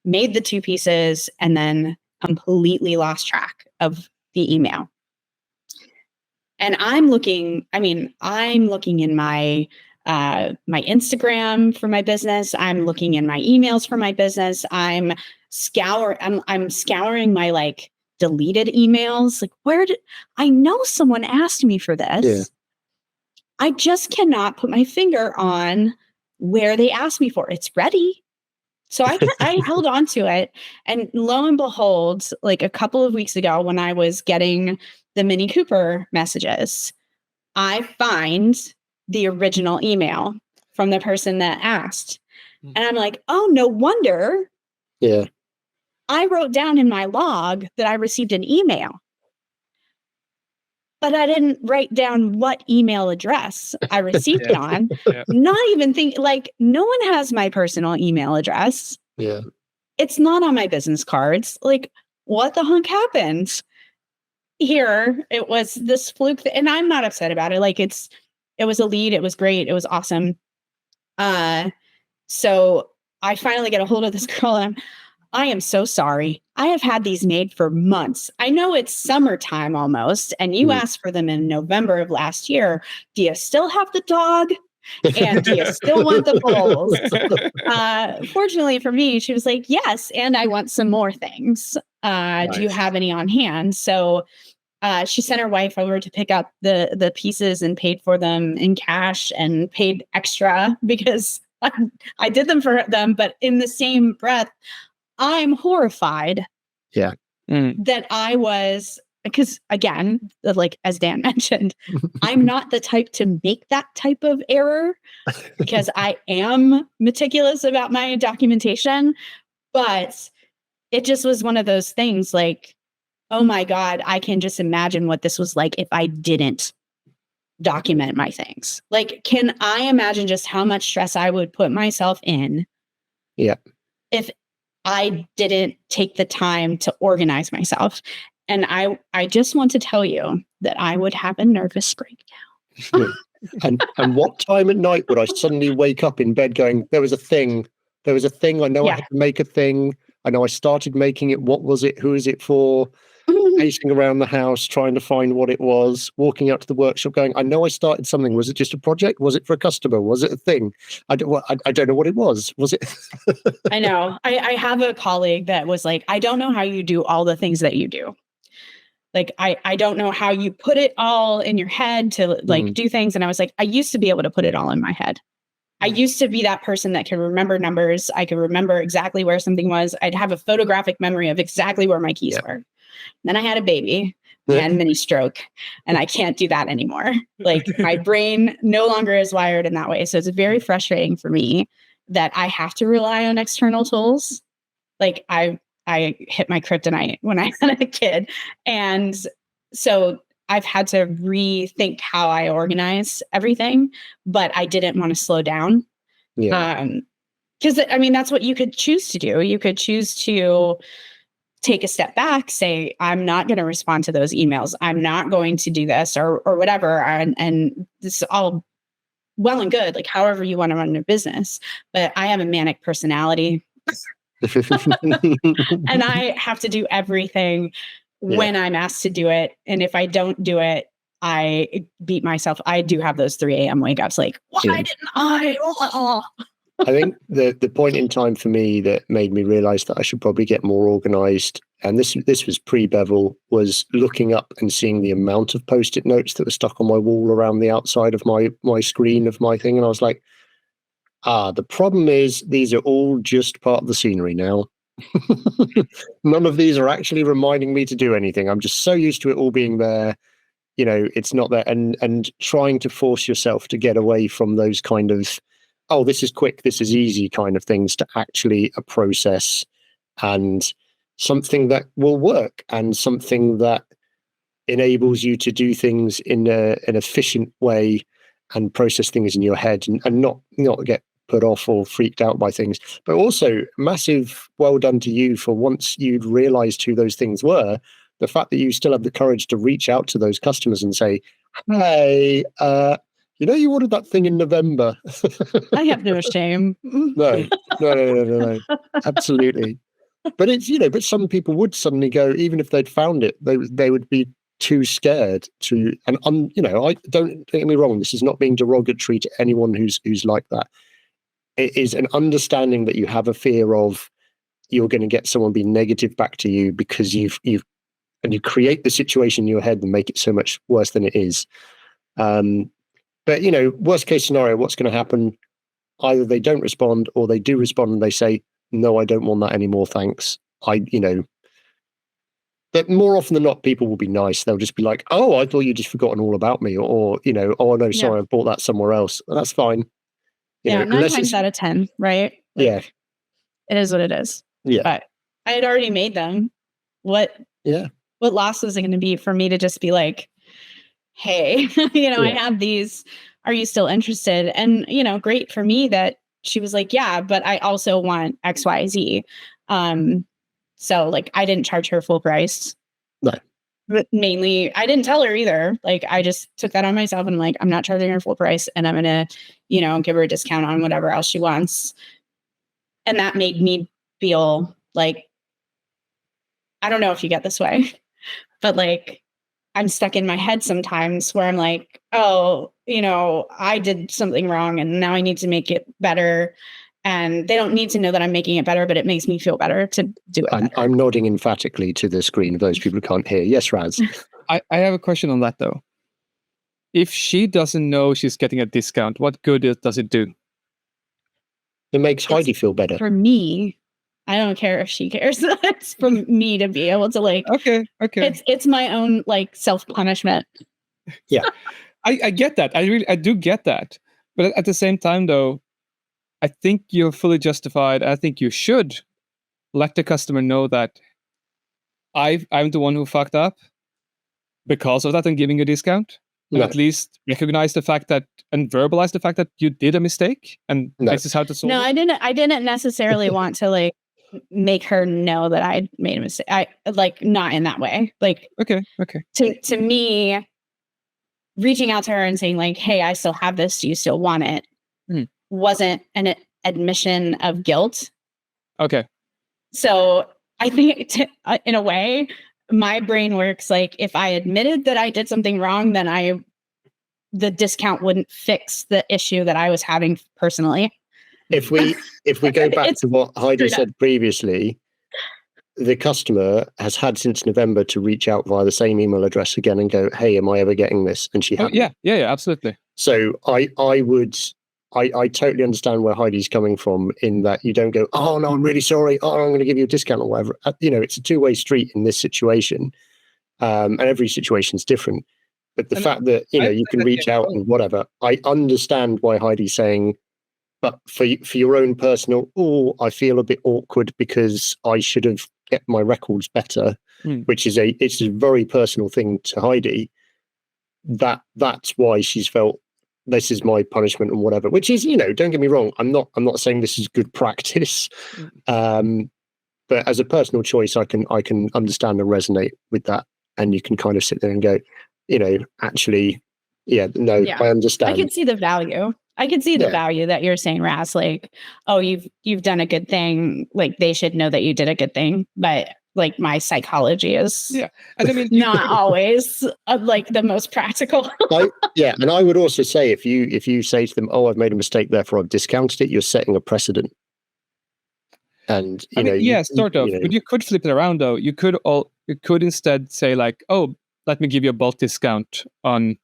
Made the 2 pieces and then completely lost track of the email. And I'm looking in my Instagram for my business. I'm looking in my emails for my business. I'm scouring my like deleted emails. Like, I know someone asked me for this. Yeah. I just cannot put my finger on where they asked me for. It's ready. So I held on to it. And lo and behold, like a couple of weeks ago when I was getting the Mini Cooper messages, I find the original email from the person that asked. And I'm like, oh, no wonder. Yeah. I wrote down in my log that I received an email, but I didn't write down what email address I received it on. Yeah. Not even think, like, no one has my personal email address. Yeah. It's not on my business cards. Like, what the heck happened here? It was this fluke, and I'm not upset about it. Like, it was a lead. It was great. It was awesome. So I finally get a hold of this girl, and I am so sorry. I have had these made for months. I know it's summertime almost, and you asked for them in November of last year. Do you still have the dog? And do you still want the bowls? Fortunately for me, she was like, yes, and I want some more things. Do you have any on hand? So she sent her wife over to pick up the pieces and paid for them in cash and paid extra because I did them for them. But in the same breath, I'm horrified that I was, because again, like as Dan mentioned, I'm not the type to make that type of error because I am meticulous about my documentation. But it just was one of those things like, oh my God, I can just imagine what this was like if I didn't document my things. Like, can I imagine just how much stress I would put myself in? Yeah. If I didn't take the time to organize myself. And I just want to tell you that I would have a nervous breakdown. and what time at night would I suddenly wake up in bed going, there was a thing. I know I had to make a thing. I know I started making it. What was it? Who is it for? Pacing around the house, trying to find what it was, walking out to the workshop going, I know I started something. Was it just a project? Was it for a customer? Was it a thing? I don't know what it was. Was it? I know. I have a colleague that was like, I don't know how you do all the things that you do. Like, I don't know how you put it all in your head to like do things. And I was like, I used to be able to put it all in my head. I used to be that person that could remember numbers. I could remember exactly where something was. I'd have a photographic memory of exactly where my keys were. Then I had a baby and mini stroke, and I can't do that anymore. Like, my brain no longer is wired in that way. So it's very frustrating for me that I have to rely on external tools. Like, I hit my kryptonite when I had a kid. And so I've had to rethink how I organize everything, but I didn't want to slow down. Yeah. Because I mean, that's what you could choose to do. You could choose to take a step back, say, I'm not going to respond to those emails. I'm not going to do this or whatever. And this is all well and good, like however you want to run your business. But I have a manic personality. And I have to do everything when I'm asked to do it. And if I don't do it, I beat myself. I do have those 3 a.m. wake ups like, why didn't I? I think the point in time for me that made me realize that I should probably get more organized, and this was pre-Bevel, was looking up and seeing the amount of post-it notes that were stuck on my wall around the outside of my screen of my thing. And I was like, the problem is these are all just part of the scenery now. None of these are actually reminding me to do anything. I'm just so used to it all being there. You know, it's not there. And trying to force yourself to get away from those kind of, oh, this is quick, this is easy kind of things, to actually a process and something that will work and something that enables you to do things in an efficient way and process things in your head and not get put off or freaked out by things. But also massive well done to you for, once you'd realized who those things were, the fact that you still have the courage to reach out to those customers and say, hey, you ordered that thing in November. I have no shame. No. Absolutely. But it's, but some people would suddenly go, even if they'd found it, they would be too scared to, and I don't get me wrong, this is not being derogatory to anyone who's like that. It is an understanding that you have a fear of you're going to get someone be negative back to you because you create the situation in your head and make it so much worse than it is. But worst case scenario, what's going to happen? Either they don't respond or they do respond and they say, no, I don't want that anymore. Thanks. Those But more often than not, people will be nice. They'll just be like, "Oh, I thought you just forgotten all about me," or "Oh no, sorry, I bought that somewhere else." That's fine. You know, 9 times out of 10, right? Yeah. It is what it is. Yeah. But I had already made them. What loss was it going to be for me to just be like, hey, I have these. Are you still interested? And, great for me that she was like, yeah, but I also want X, Y, Z. So like, I didn't charge her full price. No. But mainly, I didn't tell her either. Like, I just took that on myself and like, I'm not charging her full price, and I'm going to, give her a discount on whatever else she wants. And that made me feel like, I don't know if you get this way, but like, I'm stuck in my head sometimes where I'm like, oh, I did something wrong and now I need to make it better. And they don't need to know that I'm making it better, but it makes me feel better to do it. I'm nodding emphatically to the screen of those people who can't hear. Yes, Raz. I have a question on that, though. If she doesn't know she's getting a discount, what good does it do? It makes Heidi feel better. For me, I don't care if she cares. It's for me to be able to like. Okay. It's my own like self-punishment. Yeah, I get that. I do get that. But at the same time, though, I think you're fully justified. I think you should let the customer know that I'm the one who fucked up. Because of that, I'm giving you a discount. And at least recognize the fact that and verbalize the fact that you did a mistake, and this is how to solve it. No, I didn't necessarily want to like make her know that I made a mistake. I like not in that way. Like okay. To me, reaching out to her and saying like, "Hey, I still have this. Do you still want it?" Wasn't an admission of guilt. Okay. So I think in a way, my brain works like if I admitted that I did something wrong, then the discount wouldn't fix the issue that I was having personally. If we go back to what Heidi said previously, the customer has had since November to reach out via the same email address again and go, "Hey, am I ever getting this?" And she hadn't. Yeah, absolutely. So I totally understand where Heidi's coming from in that you don't go, "Oh no, I'm really sorry. Oh, I'm going to give you a discount or whatever." It's a two-way street in this situation, and every situation's different. But the fact that you can reach out and whatever, I understand why Heidi's saying. But for your own personal, I feel a bit awkward because I should have kept my records better, which is it's a very personal thing to Heidi. That's why she's felt this is my punishment and whatever. Which is, don't get me wrong, I'm not saying this is good practice, but as a personal choice, I can understand and resonate with that, and you can kind of sit there and go, actually, I understand. I can see the value. I can see the value that you're saying, Raz, like, oh, you've done a good thing. Like they should know that you did a good thing. But like my psychology is and I mean, not always like the most practical. And I would also say if you say to them, "Oh, I've made a mistake, therefore I've discounted it," you're setting a precedent. And sort of. But you could flip it around though. You could instead say like, "Oh, let me give you a bulk discount on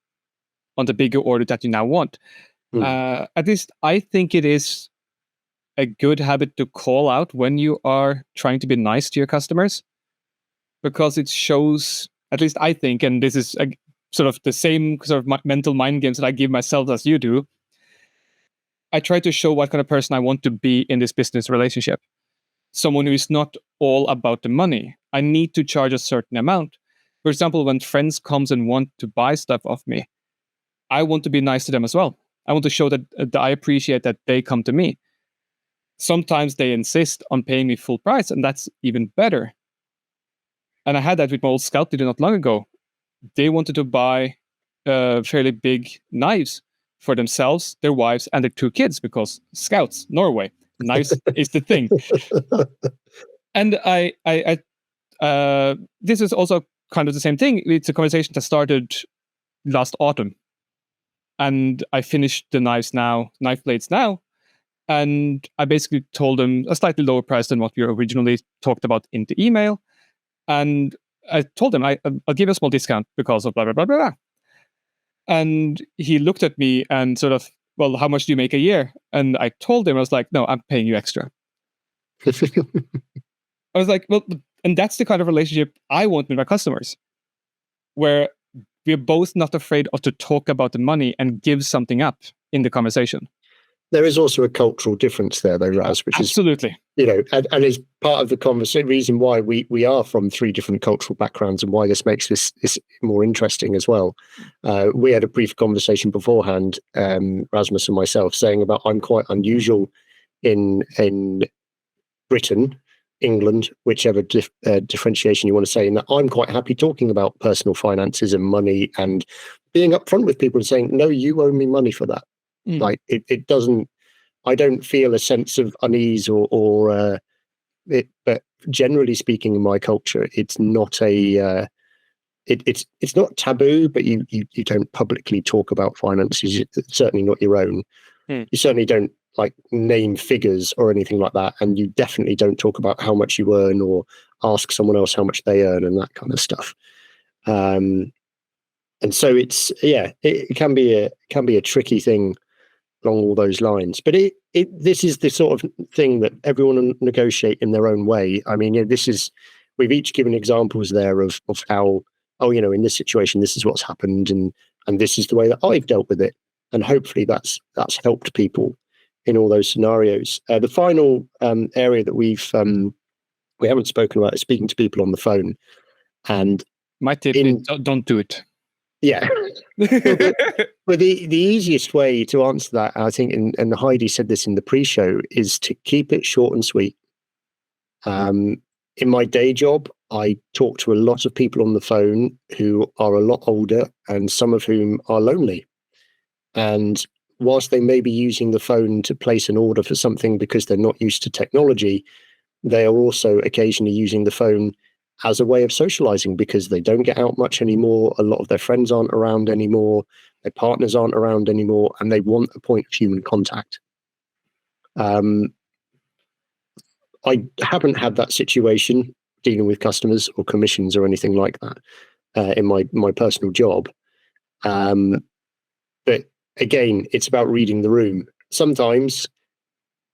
the bigger order that you now want." At least I think it is a good habit to call out when you are trying to be nice to your customers, because it shows, at least I think, and this is sort of the same sort of mental mind games that I give myself as you do. I try to show what kind of person I want to be in this business relationship. Someone who is not all about the money. I need to charge a certain amount. For example, when friends comes and want to buy stuff off me, I want to be nice to them as well. I want to show that I appreciate that they come to me. Sometimes they insist on paying me full price, and that's even better. And I had that with my old scout leader not long ago. They wanted to buy fairly big knives for themselves, their wives, and their 2 kids, because scouts, Norway, knives is the thing. And this is also kind of the same thing. It's a conversation that started last autumn. And I finished the knife blades now. And I basically told them a slightly lower price than what we originally talked about in the email. And I told him, I'll give you a small discount because of blah, blah, blah, blah, blah. And he looked at me and sort of, well, how much do you make a year? And I told him, I was like, no, I'm paying you extra. I was like, well, And that's the kind of relationship I want with my customers, where we're both not afraid of to talk about the money and give something up in the conversation. There is also a cultural difference there, though, Raz, which Absolutely. is, you know, and is part of the conversation, reason why we are from 3 different cultural backgrounds and why this makes this more interesting as well. We had a brief conversation beforehand, Rasmus and myself, saying about I'm quite unusual in Britain, England, whichever differentiation you want to say, in that I'm quite happy talking about personal finances and money and being upfront with people and saying, no, you owe me money for that. Like it doesn't, I don't feel a sense of unease or but generally speaking, in my culture, it's not a it's not taboo, but you don't publicly talk about finances. It's certainly not your own. You certainly don't like name figures or anything like that, and you definitely don't talk about how much you earn or ask someone else how much they earn and that kind of stuff. And so it's it can be a tricky thing along all those lines, but this is the sort of thing that everyone will negotiate in their own way. I mean, we've each given examples there of how, in this situation, this is what's happened, and this is the way that I've dealt with it, and hopefully that's helped people in all those scenarios. The final area that we haven't spoken about is speaking to people on the phone. And my tip is don't do it. Yeah. But the easiest way to answer that, I think, and Heidi said this in the pre-show, is to keep it short and sweet. In my day job, I talk to a lot of people on the phone who are a lot older and some of whom are lonely. And whilst they may be using the phone to place an order for something because they're not used to technology, they are also occasionally using the phone as a way of socializing because they don't get out much anymore. A lot of their friends aren't around anymore. Their partners aren't around anymore, and they want a point of human contact. I haven't had that situation dealing with customers or commissions or anything like that in my personal job. But again, it's about reading the room. Sometimes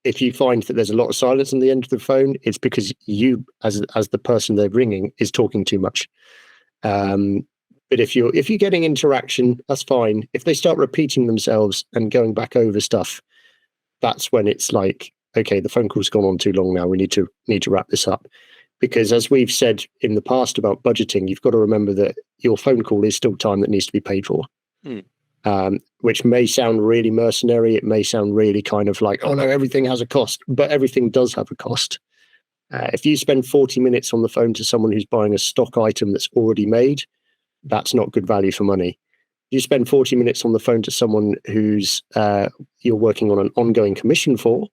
if you find that there's a lot of silence on the end of the phone, it's because you, as the person they're ringing, is talking too much. But if you're getting interaction, that's fine. If they start repeating themselves and going back over stuff, that's when it's like, okay, the phone call's gone on too long now. We need to wrap this up. Because as we've said in the past about budgeting, you've got to remember that your phone call is still time that needs to be paid for. Which may sound really mercenary. It may sound really kind of like, oh no, everything has a cost, but everything does have a cost. If you spend 40 minutes on the phone to someone who's buying a stock item that's already made, that's not good value for money. You spend 40 minutes on the phone to someone who's you're working on an ongoing commission for,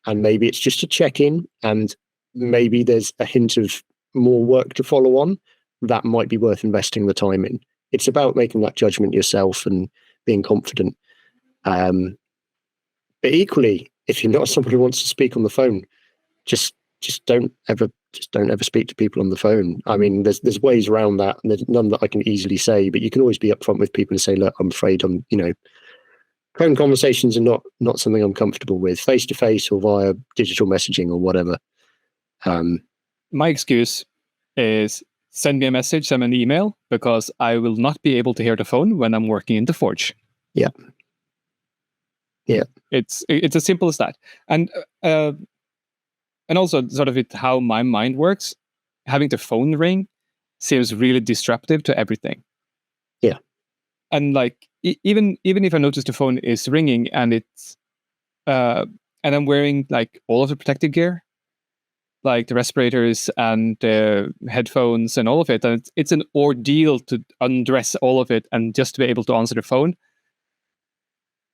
and maybe it's just a check-in, and maybe there's a hint of more work to follow on, that might be worth investing the time in. It's about making that judgment yourself and being confident. But equally, if you're not someone who wants to speak on the phone, just don't ever speak to people on the phone. I mean, there's ways around that, and there's none that I can easily say, but you can always be upfront with people and say, look, I'm afraid phone conversations are not something I'm comfortable with, face to face or via digital messaging or whatever. My excuse is send me a message, send me an email, because I will not be able to hear the phone when I'm working in the forge. Yeah. It's as simple as that. And also sort of how my mind works, having the phone ring seems really disruptive to everything. Yeah. And like even if I notice the phone is ringing and it's and I'm wearing like all of the protective gear, like the respirators and the headphones and all of it, and it's an ordeal to undress all of it and just to be able to answer the phone,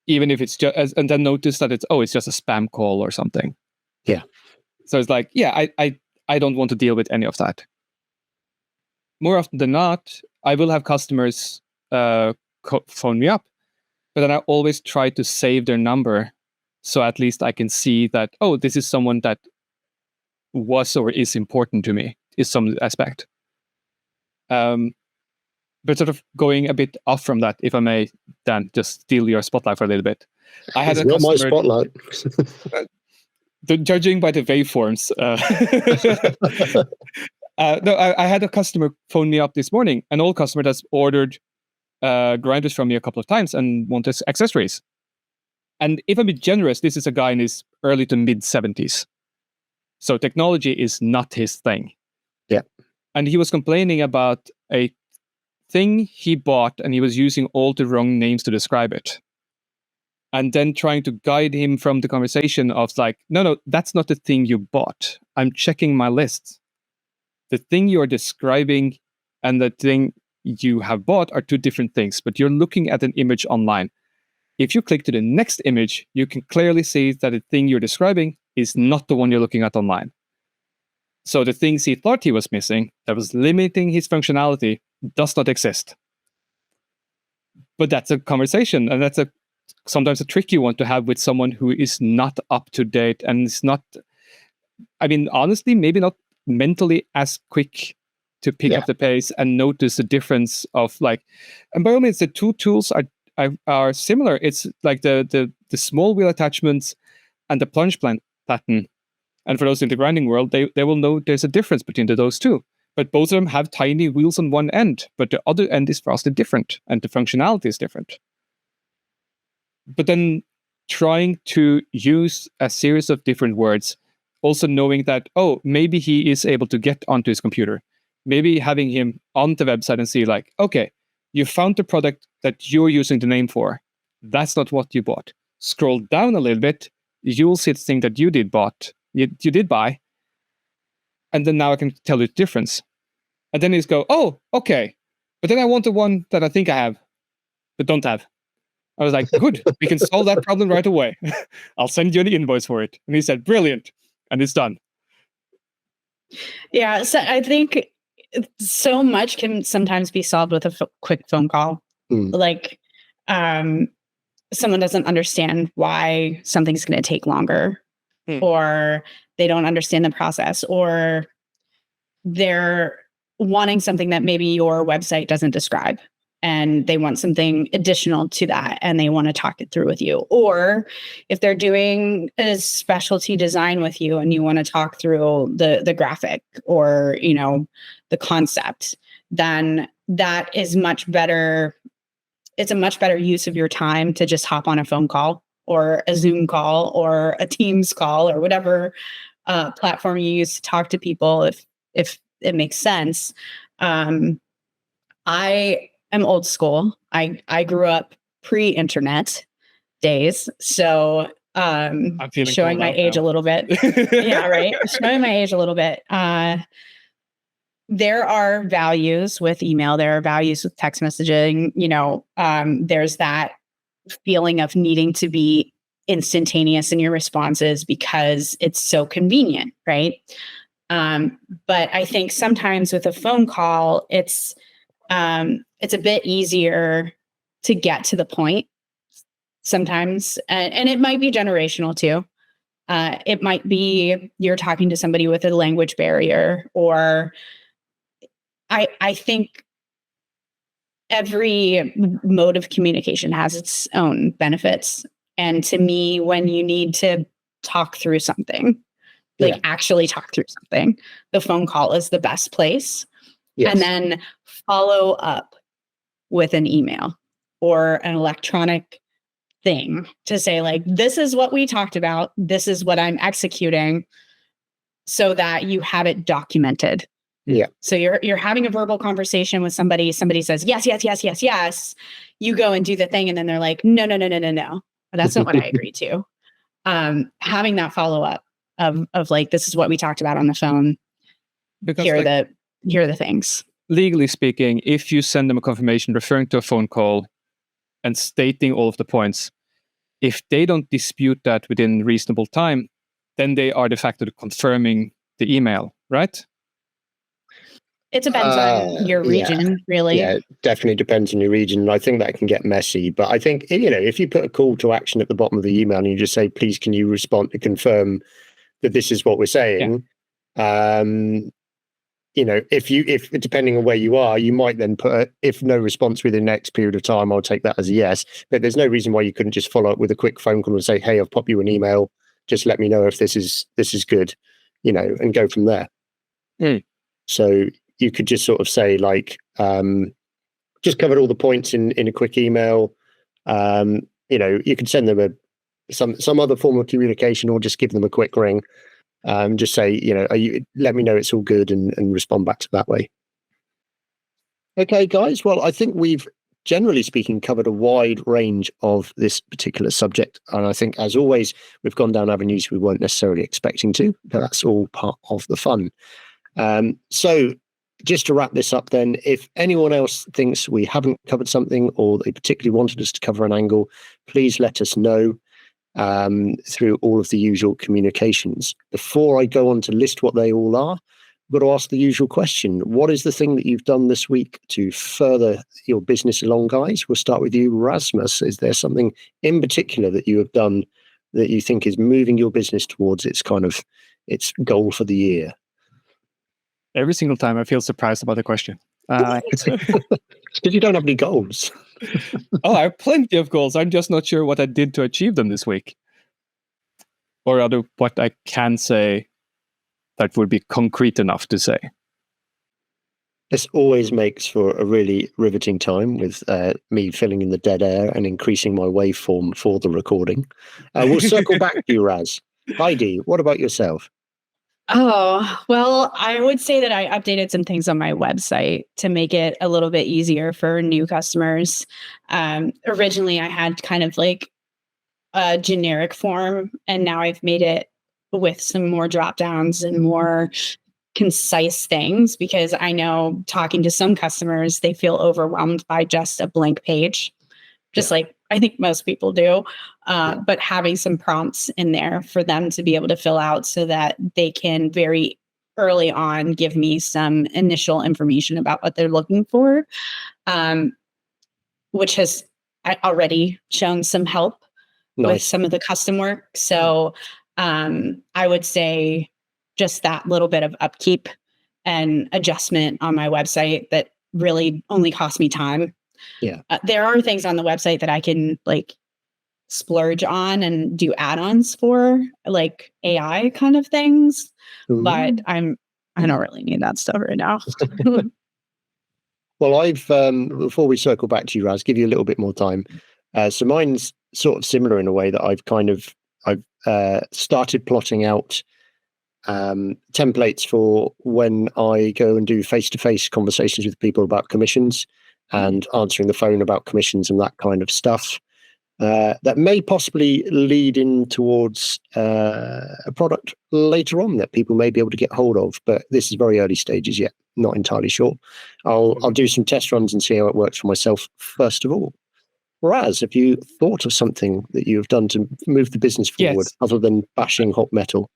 even if it's just, and then notice that it's just a spam call or something. Yeah. So it's like, I don't want to deal with any of that. More often than not, I will have customers phone me up, but then I always try to save their number, so at least I can see that, this is someone that was or is important to me, is some aspect. But sort of going a bit off from that, if I may, Dan, just steal your spotlight for a little bit. I had it's not my spotlight. Judging by the waveforms, No, I had a customer phone me up this morning, an old customer that's ordered grinders from me a couple of times and wanted accessories. And if I'm a bit generous, this is a guy in his early to mid 70s. So technology is not his thing. Yeah. And he was complaining about a thing he bought, and he was using all the wrong names to describe it. And then trying to guide him from the conversation of like, no, that's not the thing you bought. I'm checking my list. The thing you're describing and the thing you have bought are two different things, but you're looking at an image online. If you click to the next image, you can clearly see that the thing you're describing is not the one you're looking at online. So the things he thought he was missing, that was limiting his functionality, does not exist. But that's a conversation, and that's sometimes a tricky one to have with someone who is not up to date and is not, I mean, honestly, maybe not mentally as quick to pick up the pace and notice the difference of like, and by all means, the two tools are similar. It's like the small wheel attachments and the plunge pattern. And for those in the grinding world, they will know there's a difference between those two. But both of them have tiny wheels on one end, but the other end is vastly different, and the functionality is different. But then trying to use a series of different words, also knowing that, oh, maybe he is able to get onto his computer. Maybe having him on the website and see like, okay, you found the product that you're using the name for. That's not what you bought. Scroll down a little bit, you'll see the thing that you did buy. And then now I can tell you the difference. And then he's go, oh, okay. But then I want the one that I think I have, but don't have. I was like, good, we can solve that problem right away. I'll send you an invoice for it. And he said, brilliant. And it's done. Yeah, so I think so much can sometimes be solved with a quick phone call. Like, someone doesn't understand why something's going to take longer, or they don't understand the process, or they're wanting something that maybe your website doesn't describe, and they want something additional to that, and they want to talk it through with you. Or if they're doing a specialty design with you and you want to talk through the graphic or, you know, the concept, then that is much better. It's a much better use of your time to just hop on a phone call or a Zoom call or a Teams call or whatever platform you use to talk to people, if it makes sense. I am old school. I grew up pre-internet days, so showing my age a little bit. Yeah, right. Showing my age a little bit. There are values with email. There are values with text messaging. You know, there's that feeling of needing to be instantaneous in your responses because it's so convenient, right? But I think sometimes with a phone call, it's a bit easier to get to the point sometimes. And it might be generational too. It might be you're talking to somebody with a language barrier, or I think every mode of communication has its own benefits. And to me, when you need to talk through something, like actually talk through something, the phone call is the best place. Yes. And then follow up with an email or an electronic thing to say, like, this is what we talked about. This is what I'm executing, so that you have it documented. Yeah. So you're having a verbal conversation with somebody. Somebody says, yes, yes, yes, yes, yes. You go and do the thing. And then they're like, no. That's not what I agreed to. Having that follow up of like, this is what we talked about on the phone. Because here are the things. Legally speaking, if you send them a confirmation referring to a phone call and stating all of the points, if they don't dispute that within reasonable time, then they are de facto confirming the email, right? It depends on your region, really. Yeah, it definitely depends on your region. And I think that can get messy. But I think, you know, if you put a call to action at the bottom of the email and you just say, please, can you respond to confirm that this is what we're saying? Yeah. You know, if depending on where you are, you might then put, if no response within the next period of time, I'll take that as a yes. But there's no reason why you couldn't just follow up with a quick phone call and say, hey, I've popped you an email. Just let me know if this is good, you know, and go from there. So you could just sort of say like, just covered all the points in a quick email. You could send them some other form of communication, or just give them a quick ring. Just say, let me know it's all good, and respond back to that way. Okay, guys. Well, I think we've, generally speaking, covered a wide range of this particular subject. And I think, as always, we've gone down avenues we weren't necessarily expecting to, but that's all part of the fun. So just to wrap this up then, if anyone else thinks we haven't covered something, or they particularly wanted us to cover an angle, please let us know through all of the usual communications. Before I go on to list what they all are, I've got to ask the usual question. What is the thing that you've done this week to further your business along, guys? We'll start with you, Rasmus. Is there something in particular that you have done that you think is moving your business towards its goal for the year? Every single time I feel surprised about the question. Because you don't have any goals. Oh, I have plenty of goals. I'm just not sure what I did to achieve them this week. Or rather, what I can say that would be concrete enough to say. This always makes for a really riveting time, with me filling in the dead air and increasing my waveform for the recording. We'll circle back to you, Raz. Heidi, what about yourself? Oh, well, I would say that I updated some things on my website to make it a little bit easier for new customers. Originally, I had kind of like a generic form, and now I've made it with some more drop downs and more concise things, because I know, talking to some customers, they feel overwhelmed by just a blank page, just like I think most people do. But having some prompts in there for them to be able to fill out, so that they can very early on give me some initial information about what they're looking for, which has already shown some help with some of the custom work. So I would say just that little bit of upkeep and adjustment on my website that really only cost me time. Yeah. There are things on the website that I can like splurge on and do add-ons for, like AI kind of things. Ooh. But I don't really need that stuff right now. Well, I've before we circle back to you, Raz, give you a little bit more time. So mine's sort of similar in a way that I've started plotting out templates for when I go and do face-to-face conversations with people about commissions, and answering the phone about commissions and that kind of stuff. That may possibly lead in towards a product later on that people may be able to get hold of, but this is very early stages yet. Not entirely sure. I'll do some test runs and see how it works for myself first of all. Raz, have you thought of something that you have done to move the business forward, other than bashing hot metal?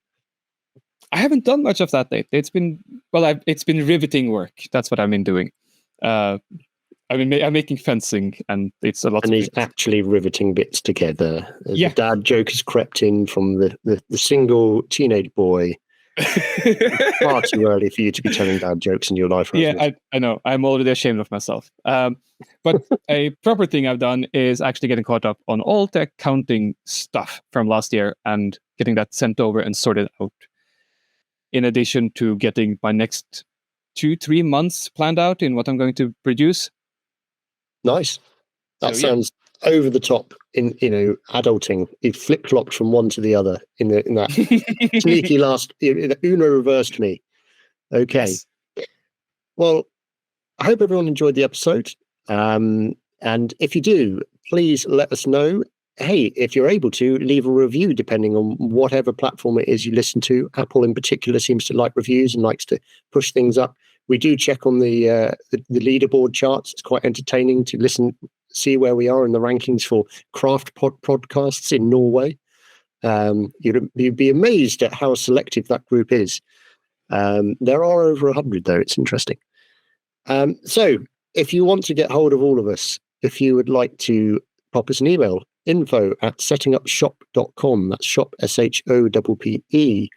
I haven't done much of that lately. It's been riveting work. That's what I've been doing. I'm making fencing, and it's a lot. And he's actually riveting bits together. The dad joke has crept in from the single teenage boy. Far too early for you to be telling dad jokes in your life. Rasmus. Yeah, I know. I'm already ashamed of myself. But a proper thing I've done is actually getting caught up on all the accounting stuff from last year and getting that sent over and sorted out. In addition to getting my next 2-3 months planned out in what I'm going to produce. Nice. That sounds over the top in adulting. It flip-flopped from one to the other in that sneaky last Uno reversed me. Okay. Yes. Well, I hope everyone enjoyed the episode. And if you do, please let us know. Hey, if you're able to, leave a review depending on whatever platform it is you listen to. Apple in particular seems to like reviews and likes to push things up. We do check on the leaderboard charts. It's quite entertaining to see where we are in the rankings for craft podcasts in Norway. You'd be amazed at how selective that group is. There are over 100 though. It's interesting. So if you want to get hold of all of us, if you would like to pop us an email, info@settingupshop.com. That's shop, SHOPPE.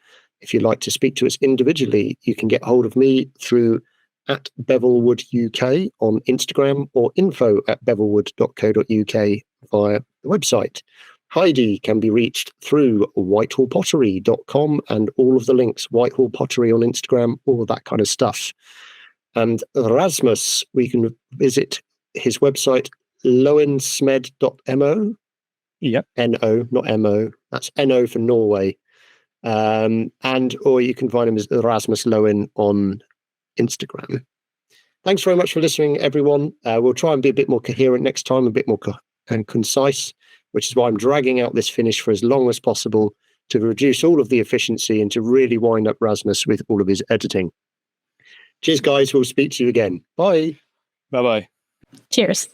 If you'd like to speak to us individually, you can get hold of me through @Bevelwood UK on Instagram, or info@bevelwood.co.uk via the website. Heidi can be reached through whitehallpottery.com and all of the links, Whitehall Pottery on Instagram, all of that kind of stuff. And Rasmus, we can visit his website, loensmed.mo. Yep. N-O, not M-O. That's N-O for Norway. Or you can find him as Rasmus Loen on Instagram. Thanks very much for listening, everyone. We'll try and be a bit more coherent next time, a bit more concise, which is why I'm dragging out this finish for as long as possible to reduce all of the efficiency and to really wind up Rasmus with all of his editing. Cheers, guys. We'll speak to you again. Bye. Bye-bye. Cheers.